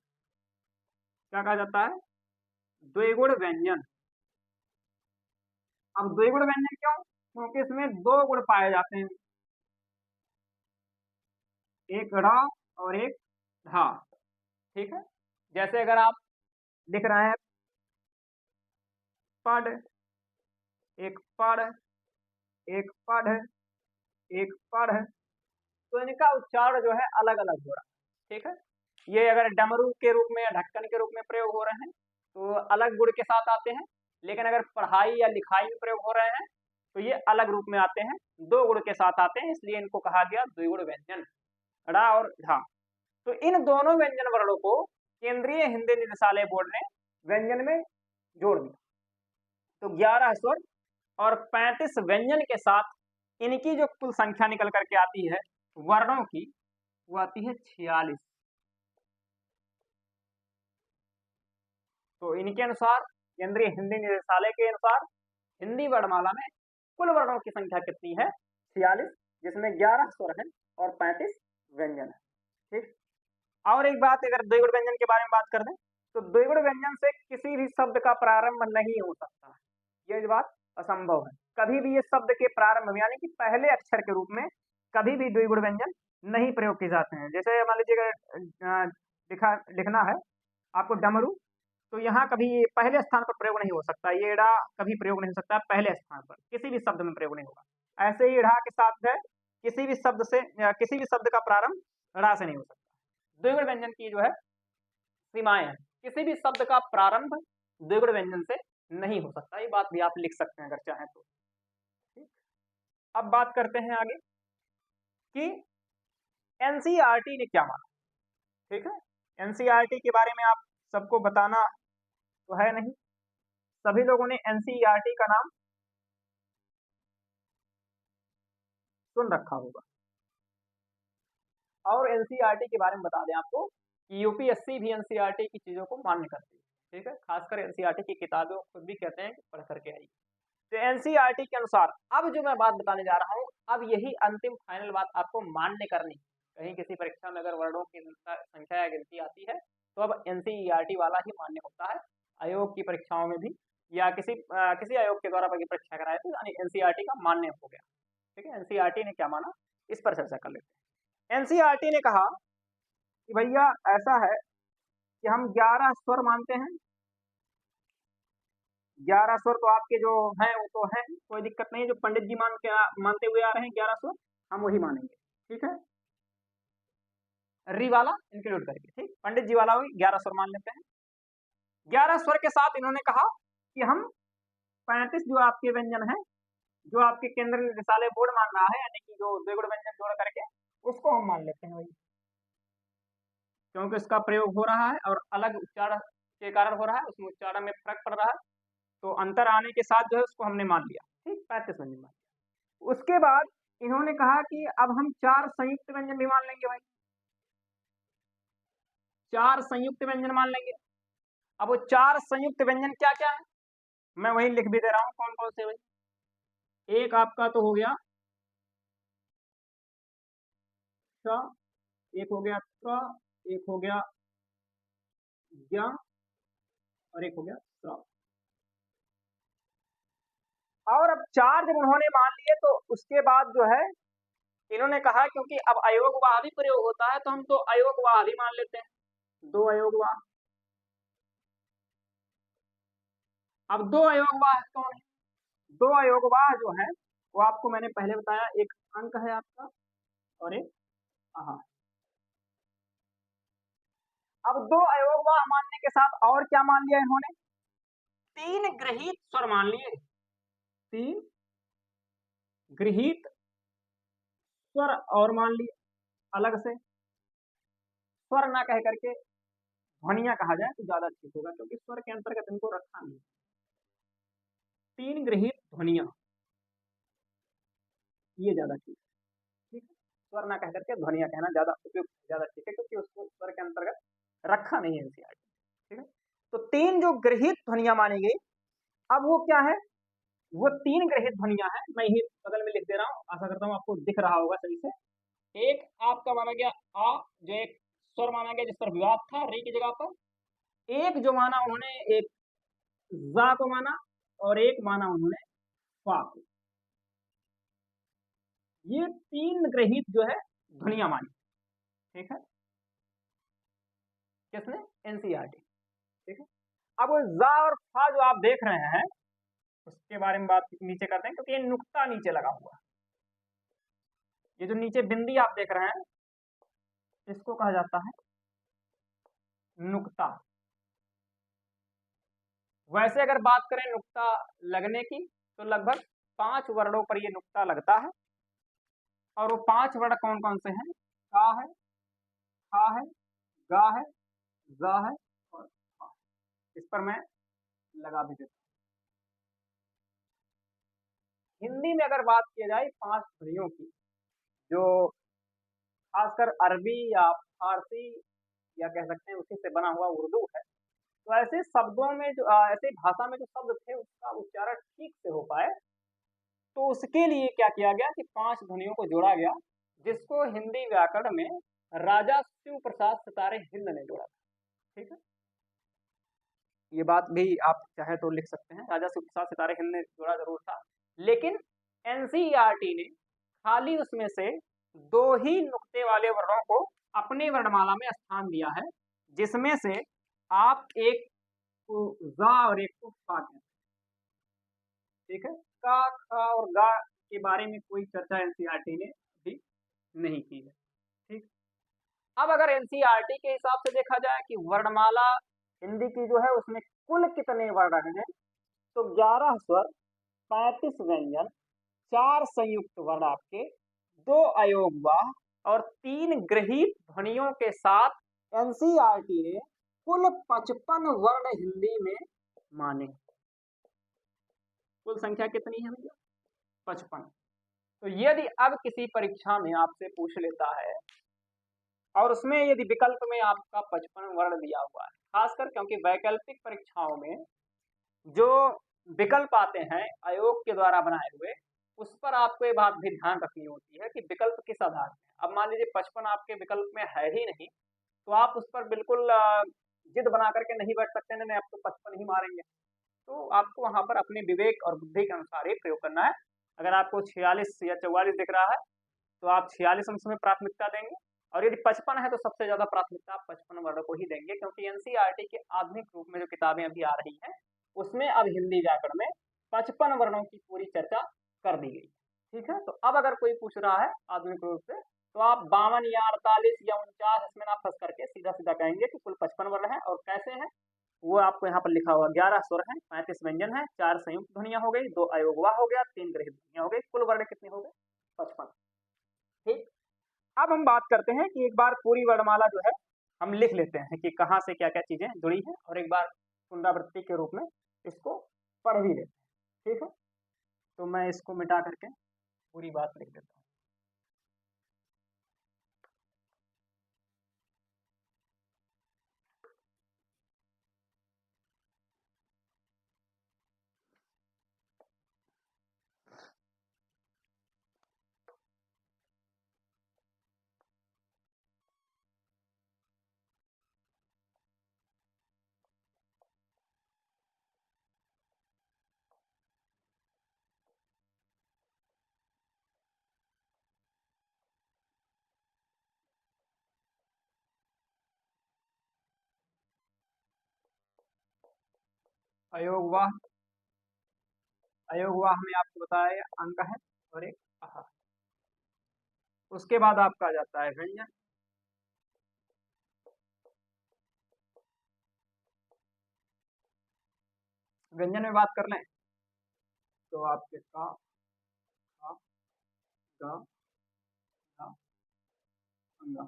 क्या कहा जाता है, द्विगुण व्यंजन। अब द्विगुण व्यंजन क्यों, क्योंकि इसमें 2 गुण पाए जाते हैं, एक ढ़ और एक ढा, ठीक है। जैसे अगर आप लिख रहे हैं पढ़, एक पढ़, एक पढ़, एक पढ़, तो इनका उच्चारण जो है अलग अलग हो रहा है, ठीक है। ये अगर डमरू के रूप में या ढक्कन के रूप में प्रयोग हो रहे हैं तो अलग गुण के साथ आते हैं, लेकिन अगर पढ़ाई या लिखाई में प्रयोग हो रहे हैं तो ये अलग रूप में आते हैं, 2 गुण के साथ आते हैं, इसलिए इनको कहा गया द्विगुण व्यंजन, ड़ा और ढा। तो इन दोनों व्यंजन वर्णों को केंद्रीय हिंदी निदेशालय बोर्ड ने व्यंजन में जोड़ दिया। तो 11 स्वर और 35 व्यंजन के साथ इनकी जो कुल संख्या निकल करके आती है वर्णों की, वो आती है 46। तो इनके अनुसार, केंद्रीय हिंदी निदेशालय के अनुसार, हिंदी वर्णमाला में कुल वर्णों की संख्या कितनी है, 46, जिसमें 11 स्वर हैं और 35 व्यंजन है, ठीक। और एक बात, अगर द्विगुण व्यंजन के बारे में बात कर दें तो द्विगुण व्यंजन से किसी भी शब्द का प्रारंभ नहीं हो सकता है, ये बात असंभव है। कभी भी ये शब्द के प्रारंभ यानी कि पहले अक्षर के रूप में कभी भी द्विगुण व्यंजन नहीं प्रयोग किए जाते हैं। जैसे मान लीजिए अगर लिखना है आपको डमरू, तो यहाँ कभी पहले स्थान पर प्रयोग नहीं हो सकता, ये ड़ा कभी प्रयोग नहीं हो सकता पहले स्थान पर, किसी भी शब्द में प्रयोग नहीं होगा। ऐसे ही ढ़ा के साथ है, किसी भी शब्द से, किसी भी शब्द का प्रारंभ ड़ा से नहीं हो सकता। द्विगुण व्यंजन की जो है सीमाएं हैं, किसी भी शब्द का प्रारंभ द्विगुण व्यंजन से नहीं हो सकता, ये बात भी आप लिख सकते हैं अगर चाहें तो, ठीक। अब बात करते हैं आगे कि एनसीईआरटी ने क्या माना, ठीक है। एनसीईआरटी के बारे में आप सबको बताना तो है नहीं, सभी लोगों ने एनसीईआरटी का नाम सुन रखा होगा। और एनसीईआरटी के बारे में बता दें आपको कि यूपीएससी भी एनसीईआरटी की चीजों को मान्य करती है, ठीक है। खासकर एनसीईआरटी की किताबें खुद भी कहते हैं कि पढ़ करके आइए। तो एनसीईआरटी के अनुसार अब जो मैं बात बताने जा रहा हूँ, अब यही अंतिम फाइनल बात आपको मान्य करनी। कहीं किसी परीक्षा में अगर वर्णों की संख्या या गिनती आती है तो अब एनसीईआरटी वाला ही मान्य होता है, आयोग की परीक्षाओं में भी, या किसी आयोग के द्वारा परीक्षा कराए तो एनसीईआरटी का मान्य हो गया, ठीक है। एनसीईआरटी ने क्या माना, इस पर चर्चा कर लेते हैं। एनसीईआरटी ने कहा कि भैया ऐसा है कि हम 11 स्वर मानते हैं, 11 स्वर तो आपके जो हैं वो तो हैं, कोई दिक्कत नहीं है, जो पंडित जी मानते हुए आ रहे हैं 11 स्वर हम वही मानेंगे, ठीक है। री वाला इंक्लूड करके, ठीक, पंडित जी वाला 11 स्वर मान लेते हैं। 11 स्वर के साथ इन्होंने कहा कि हम 35 जो आपके व्यंजन है, जो आपके केंद्रीय निदेशालय बोर्ड मान रहा है, यानी कि जो द्विगुण व्यंजन जोड़ करके, उसको हम मान लेते हैं भाई, क्योंकि उसका प्रयोग हो रहा है और अलग उच्चारण के कारण हो रहा है, उसमें उच्चारण में फर्क पड़ रहा है, तो अंतर आने के साथ जो है उसको हमने मान लिया, ठीक, 35 व्यंजन मान लिया। उसके बाद इन्होंने कहा कि अब हम 4 संयुक्त व्यंजन भी मान लेंगे भाई, 4 संयुक्त व्यंजन मान लेंगे। अब वो 4 संयुक्त व्यंजन क्या क्या है, मैं वही लिख भी दे रहा हूँ कौन कौन से भाई। एक आपका तो हो गया श, एक हो गया त्र, एक हो गया ज्ञ और एक हो गया स। और अब 4 जब उन्होंने मान लिए तो उसके बाद जो है इन्होंने कहा क्योंकि अब अयोगवाह भी प्रयोग होता है तो हम तो अयोगवाह भी मान लेते हैं, 2 अयोगवाह। अब 2 अयोगवाह कौन है, 2 अयोगवाह जो है वो आपको मैंने पहले बताया, एक अंक है आपका और एक आहार, अब दो अयोगवाह मानने के साथ और क्या मान लिया इन्होंने, तीन गृहीत स्वर मान लिए, तीन गृहीत स्वर और मान लिए अलग से, स्वर ना कह करके ध्वनिया कहा जाए तो ज्यादा ठीक होगा, क्योंकि स्वर के अंतर्गत इनको रखा नहीं। तीन गृहीत ध्वनिया, ये ज्यादा ठीक है, ठीक है। स्वर ना कह करके ध्वनिया कहना ज्यादा उपयुक्त, ज्यादा ठीक है, क्योंकि उसको स्वर के अंतर्गत रखा नहीं है एनसीईआरटी, ठीक है। तो तीन जो गृहीत ध्वनिया मानी गई, अब वो क्या है, वो तीन गृहीत ध्वनिया है, मैं यही बगल में लिख दे रहा हूँ, आशा करता हूँ आपको दिख रहा होगा सही से। एक आपका माना गया आ, जो एक स्वर माना गया जिस पर विवाद था री की जगह पर, एक जो माना उन्होंने एक जा को माना, और एक माना उन्होंने फा को। ये तीन गृहीत जो है ध्वनिया मानी, ठीक है, किसने, एनसीईआरटी, ठीक है। अब वो जा और फा जो आप देख रहे हैं उसके बारे में बात नीचे करते हैं, क्योंकि ये नुक्ता नीचे लगा हुआ है, ये जो नीचे बिंदी आप देख रहे हैं इसको कहा जाता है नुक्ता। वैसे अगर बात करें नुक्ता लगने की तो लगभग 5 वर्णों पर ये नुक्ता लगता है, और वो 5 वर्ण कौन कौन से हैं, का है, खा है, गा है, जा है और फा। इस पर मैं लगा भी देता हूँ। हिंदी में अगर बात की जाए 5 ध्वनियों की, जो खासकर अरबी या फारसी या कह सकते हैं उसी से बना हुआ उर्दू है, तो ऐसे शब्दों में जो ऐसे भाषा में जो शब्द थे उसका उच्चारण ठीक से हो पाए, तो उसके लिए क्या किया गया कि 5 ध्वनियों को जोड़ा गया, जिसको हिंदी व्याकरण में राजा शिव प्रसाद सितारे हिंद ने जोड़ा, ठीक है। ये बात भी आप चाहे तो लिख सकते हैं, राजा शिव प्रसाद सितारे हिंद ने जोड़ा जरूर था, लेकिन एनसीईआरटी ने खाली उसमें से 2 ही नुक्ते वाले वर्णों को अपने वर्णमाला में स्थान दिया है, जिसमें से आप एक को जा और एक को फा कहते हैं, ठीक है। का, खा और गा के बारे में कोई चर्चा एनसीईआरटी ने अभी नहीं की है, ठीक। अब अगर एनसीईआरटी के हिसाब से देखा जाए कि वर्णमाला हिंदी की जो है उसमें कुल कितने वर्ण हैं, तो 11 स्वर, 35 व्यंजन, 4 संयुक्त वर्ण आपके, 2 अयोगवाह और 3 गृहीत ध्वनियों के साथ एनसीईआरटी ने कुल 55 वर्ण हिंदी में माने। कुल संख्या कितनी है भैया, 55। तो यदि अब किसी परीक्षा में आपसे पूछ लेता है और उसमें यदि विकल्प में आपका 55 वर्ण दिया हुआ है, खासकर क्योंकि वैकल्पिक परीक्षाओं में जो विकल्प आते हैं आयोग के द्वारा बनाए हुए, उस पर आपको ये बात भी ध्यान रखनी होती है कि विकल्प किस आधार पर। अब मान लीजिए 55 आपके विकल्प में है ही नहीं, तो आप उस पर बिल्कुल जिद बना करके नहीं बैठ सकते, नहीं अब तो 55 ही मारेंगे, तो आपको वहां पर अपने विवेक और बुद्धि के अनुसार ही प्रयोग करना है। अगर आपको 46 या 44 दिख रहा है तो आप 46 अंश में प्राथमिकता देंगे, और यदि 55 है तो सबसे ज्यादा प्राथमिकता आप 55 वर्ण को ही देंगे, क्योंकि एनसीईआरटी के आधुनिक रूप में जो किताबें अभी आ रही हैं उसमें अब हिंदी व्याकरण में 55 वर्णों की पूरी चर्चा कर दी गई, ठीक है। तो अब अगर कोई पूछ रहा है आधुनिक रूप से, तो आप 52 या 48 या 49 इसमें ना फंस करके सीधा सीधा कहेंगे कि कुल 55 वर्ण है, और कैसे हैं वो आपको यहाँ पर लिखा हुआ, 11 स्वर है, 35 व्यंजन है, 4 संयुक्त ध्वनिया हो गई, 2 अयोगवाह हो गया, 3 गृहीत ध्वनिया हो गई, कुल वर्ण कितने हो गए, 55, ठीक। अब हम बात करते हैं कि एक बार पूरी वर्णमाला जो है हम लिख लेते हैं कि कहाँ से क्या क्या चीजें जुड़ी हैं, और एक बार पुनरावृत्ति के रूप में इसको पढ़ भी लेते हैं, ठीक है। तो मैं इसको मिटा करके पूरी बात लिख देता हूँ। अयोगवाह, अयोगवाह में आपको बताया अंक है और एक आहार। उसके बाद आपका आ जाता है व्यंजन, व्यंजन में बात कर लें तो आपके का, खा, गा, धा, अंगा,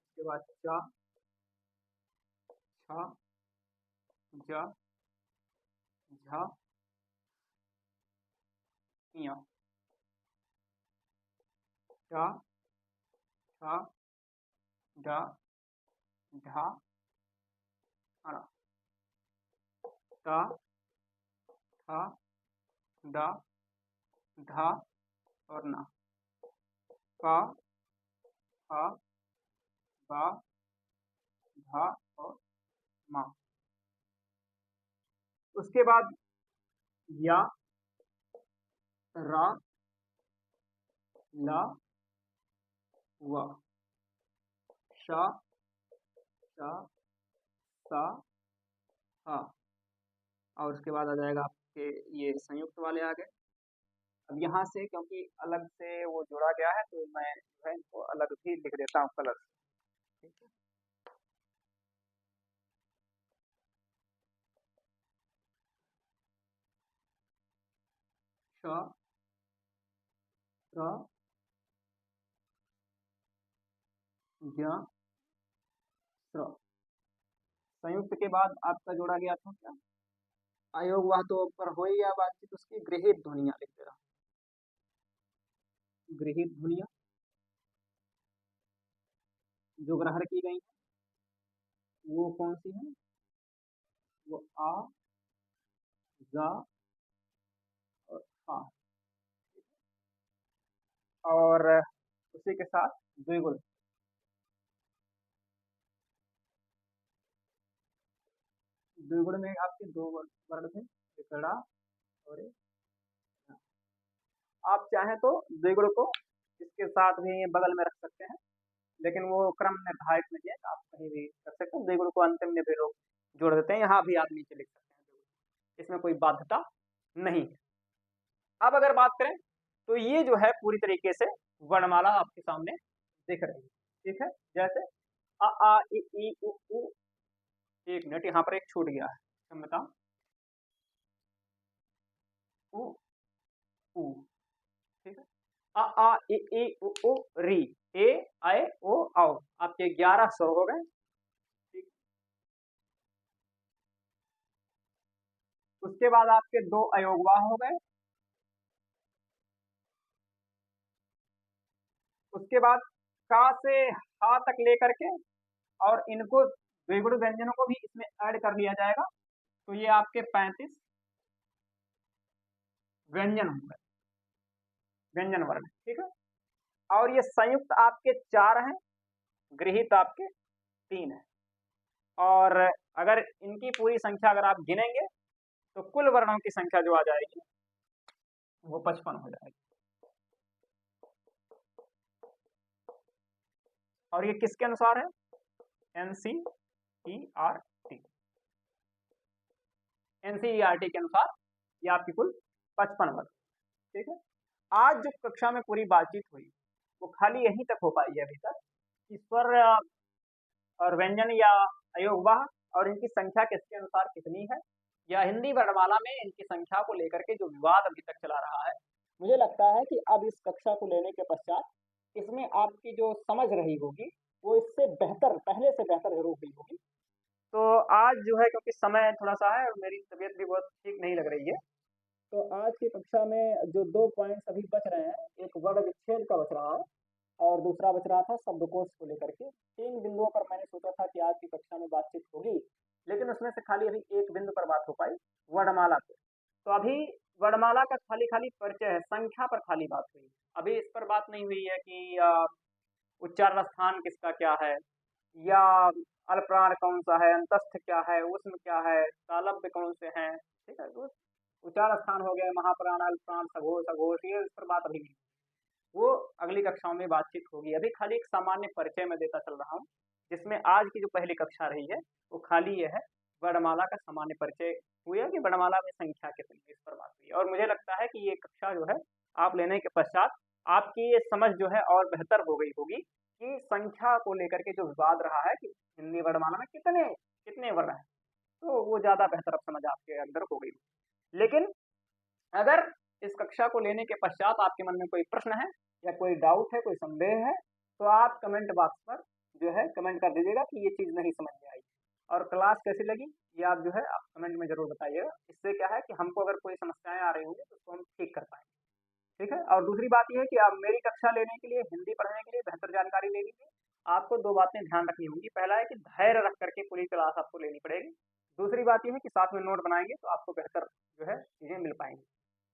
उसके बाद चा, छा, जा, झा, इया, चा, छा, डा, ढा, अड़ा, ता, था, डा, धा और ना, का, खा, बा, भा और मा। उसके बाद या, रा, ला, वा, शा, शा, सा, हा और उसके बाद आ जाएगा आपके ये संयुक्त वाले आ गए। अब यहाँ से क्योंकि अलग से वो जोड़ा गया है तो मैं जो है इनको अलग भी लिख देता हूँ कलर से, ठीक है। श, त्र, ज्ञ, स्र। संयुक्त के बाद आपका जोड़ा गया था क्या, अयोग वह तो ऊपर हो ही गया बातचीत उसकी, गृहित ध्वनियां लिख दे रहा हूं। गृहित ध्वनियां जो ग्रहण की गई हैं वो कौन सी है, वो आ, जा और आ। और उसी के साथ द्विगुण, द्विगुण में आपके दो वर्ण थे, एकड़ा और एक। आप चाहें तो द्विगुण को इसके साथ भी बगल में रख सकते हैं, लेकिन वो क्रम निर्धारित नहीं है, आप कहीं भी रख सकते हैं। द्विगुण को अंतिम में भी लोग जोड़ देते हैं, यहाँ भी आप नीचे लिख सकते हैं, इसमें कोई बाध्यता नहीं है। अब अगर बात करें तो ये जो है पूरी तरीके से वर्णमाला आपके सामने दिख रही है, ठीक है। जैसे अ आ इ ई उ ऊ, एक मिनट यहाँ पर एक छूट गया है, क्षम्यता, उ ऊ, ठीक है। अ आ इ ई उ ऊ री, ए ऐ ओ औ, आपके 11 स्वर हो गए, ठीक। उसके बाद आपके 2 अयोगवाह हो गए। उसके बाद का से हा तक लेकर के और इनको द्विगुण व्यंजनों को भी इसमें ऐड कर लिया जाएगा, तो ये आपके 35 व्यंजन हो गए, व्यंजन वर्ण, ठीक है। और ये संयुक्त आपके 4 हैं, गृहीत आपके 3 हैं। और अगर इनकी पूरी संख्या अगर आप गिनेंगे तो कुल वर्णों की संख्या जो आ जाएगी वो 55 हो जाएगी। और ये किसके अनुसार है, NCERT, NCERT के अनुसार ये आपकी कुल 55 वर्ग, ठीक है। आज जो कक्षा में पूरी बातचीत हुई वो खाली यहीं तक हो पाई है अभी तक, कि स्वर और व्यंजन या अयोगवाह और इनकी संख्या किसके अनुसार कितनी है, या हिंदी वर्णमाला में इनकी संख्या को लेकर के जो विवाद अभी तक चला रहा है। मुझे लगता है कि अब इस कक्षा को लेने के पश्चात इसमें आपकी जो समझ रही होगी वो इससे बेहतर, पहले से बेहतर जरूर हुई होगी। तो आज जो है क्योंकि समय थोड़ा सा है और मेरी तबीयत भी बहुत ठीक नहीं लग रही है, तो आज की कक्षा में जो 2 पॉइंट्स अभी बच रहे हैं, एक वर्ण विच्छेद का बच रहा है और दूसरा बच रहा था शब्दकोश को लेकर के। 3 बिंदुओं पर मैंने सोचा था कि आज की कक्षा में बातचीत होगी, लेकिन उसमें से खाली अभी एक बिंदु पर बात हो पाई, वर्णमाला पे। तो अभी वर्णमाला का खाली खाली परिचय है, संख्या पर खाली बात हुई, अभी इस पर बात नहीं हुई है कि उच्चारण स्थान किसका क्या है, या अल्पप्राण कौन सा है, अंतस्थ क्या है, उष्म क्या है, तालव्य कौन से हैं, ठीक है। तो उच्चारण स्थान हो गया, महाप्राण, अल्पप्राण, सघोष, अघोष, ये इस पर बात अभी नहीं, वो अगली कक्षाओं में बातचीत होगी। अभी खाली एक सामान्य परिचय में देता चल रहा हूँ, जिसमें आज की जो पहली कक्षा रही है वो खाली ये है, वर्णमाला का सामान्य परिचय हुआ कि वर्णमाला में संख्या कितनी है, इस पर बात हुई। और मुझे लगता है कि ये कक्षा जो है आप लेने के पश्चात आपकी ये समझ जो है और बेहतर हो गई होगी कि संख्या को लेकर के जो विवाद रहा है कि हिंदी वर्णमाला में कितने कितने वर्ण है, तो वो ज़्यादा बेहतर अब समझ आपके अंदर हो गई। लेकिन अगर इस कक्षा को लेने के पश्चात आपके मन में कोई प्रश्न है या कोई डाउट है, कोई संदेह है, तो आप कमेंट बॉक्स पर जो है कमेंट कर दीजिएगा कि ये चीज़ नहीं समझ में आई। और क्लास कैसी लगी ये आप जो है आप कमेंट में ज़रूर बताइएगा। इससे क्या है कि हमको अगर कोई समस्याएँ आ रही होंगी तो उसको हम ठीक कर पाएँगे। ठीक है? और दूसरी बात ये है कि आप मेरी कक्षा लेने के लिए, हिंदी पढ़ने के लिए बेहतर जानकारी लेने के लिए आपको 2 बातें ध्यान रखनी होंगी। पहला है कि धैर्य रख कर के पूरी क्लास आपको लेनी पड़ेगी। दूसरी बात ये है कि साथ में नोट बनाएँगे तो आपको बेहतर जो है चीज़ें मिल पाएँगी।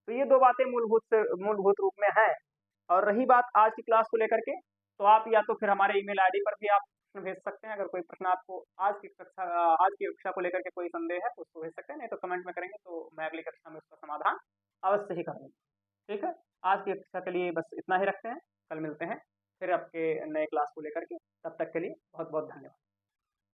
तो ये 2 बातें मूलभूत रूप में हैं। और रही बात आज की क्लास को लेकर के, तो आप या तो फिर हमारे ईमेल आईडी पर भी आप प्रश्न भेज सकते हैं। अगर कोई प्रश्न आपको आज की कक्षा को लेकर के कोई संदेह है तो उसको भेज सकते हैं, नहीं तो कमेंट में करेंगे तो मैं अगली कक्षा में उसका समाधान अवश्य ही करूँगा। ठीक है? आज की कक्षा के लिए बस इतना ही रखते हैं, कल मिलते हैं फिर आपके नए क्लास को लेकर के। तब तक के लिए बहुत-बहुत धन्यवाद।